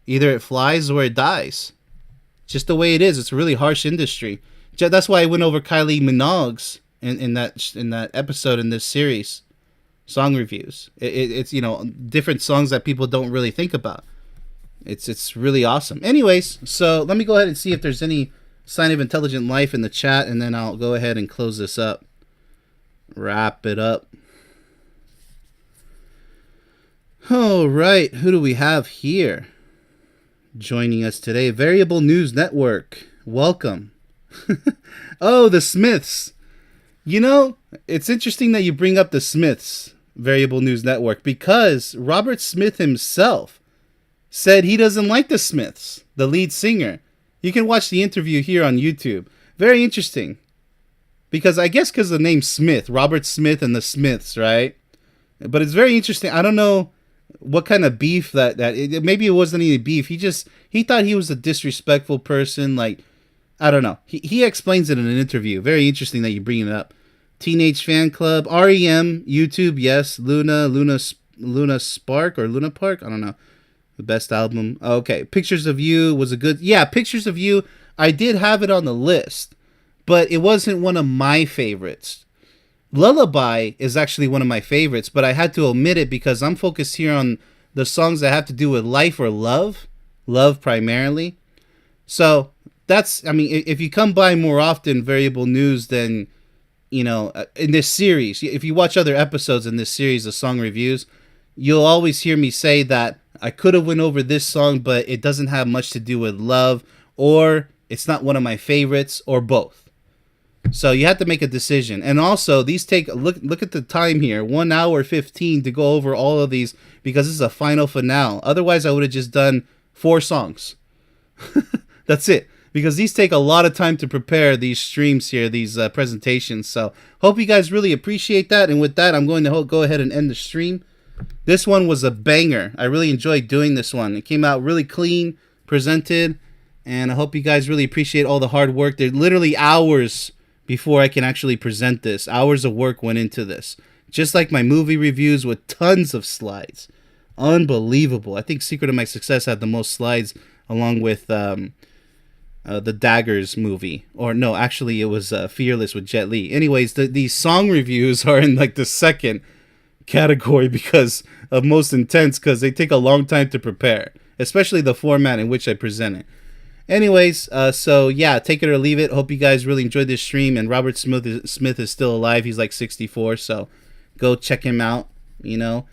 Either it flies or it dies. Just the way it is. It's a really harsh industry. That's why I went over Kylie Minogue's in that episode in this series, song reviews. It's different songs that people don't really think about. It's really awesome. Anyways, so let me go ahead and see if there's any sign of intelligent life in the chat, and then I'll go ahead and close this up. Wrap it up. All right, who do we have here joining us today? Variable News Network. Welcome. Oh, the Smiths. It's interesting that you bring up the Smiths, Variable News Network, because Robert Smith himself said he doesn't like the Smiths, the lead singer. You can watch the interview here on YouTube. Very interesting. Because of the name Smith, Robert Smith and the Smiths, right? But it's very interesting. I don't know what kind of beef maybe it wasn't any beef. He thought he was a disrespectful person. Like, I don't know. He explains it in an interview. Very interesting that you bring it up. Teenage Fan Club, REM, YouTube, yes. Luna Spark or Luna Park, I don't know. The best album. Okay, Pictures of You was a good... Yeah, Pictures of You, I did have it on the list, but it wasn't one of my favorites. Lullaby is actually one of my favorites, but I had to omit it because I'm focused here on the songs that have to do with life or love. Love primarily. So, that's... if you come by more often, Variable News, then, in this series, if you watch other episodes in this series of song reviews, you'll always hear me say that I could have went over this song, but it doesn't have much to do with love, or it's not one of my favorites, or both. So you have to make a decision. And also, these take look at the time here, 1 hour 15 to go over all of these because this is a final finale. Otherwise, I would have just done 4 songs. That's it. because these take a lot of time to prepare, these streams here, these presentations. So hope you guys really appreciate that. And with that, I'm going to go ahead and end the stream. This one was a banger. I really enjoyed doing this one. It came out really clean, presented, and I hope you guys really appreciate all the hard work. There literally hours before I can actually present this. Hours of work went into this. Just like my movie reviews with tons of slides. Unbelievable. I think Secret of My Success had the most slides along with the Daggers movie. Or no, actually it was Fearless with Jet Li. Anyways, these song reviews are in like the second category because of most intense, because they take a long time to prepare, especially the format in which I present it. Anyways, so yeah, take it or leave it. Hope you guys really enjoyed this stream. And Robert Smith is still alive. He's like 64, so go check him out, you know.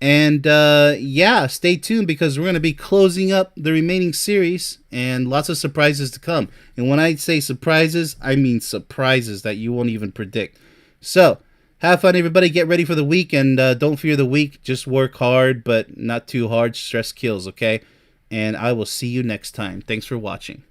And yeah, stay tuned because we're going to be closing up the remaining series and lots of surprises to come. And when I say surprises, I mean surprises that you won't even predict. So have fun, everybody. Get ready for the week, and don't fear the week. Just work hard, but not too hard. Stress kills, okay? And I will see you next time. Thanks for watching.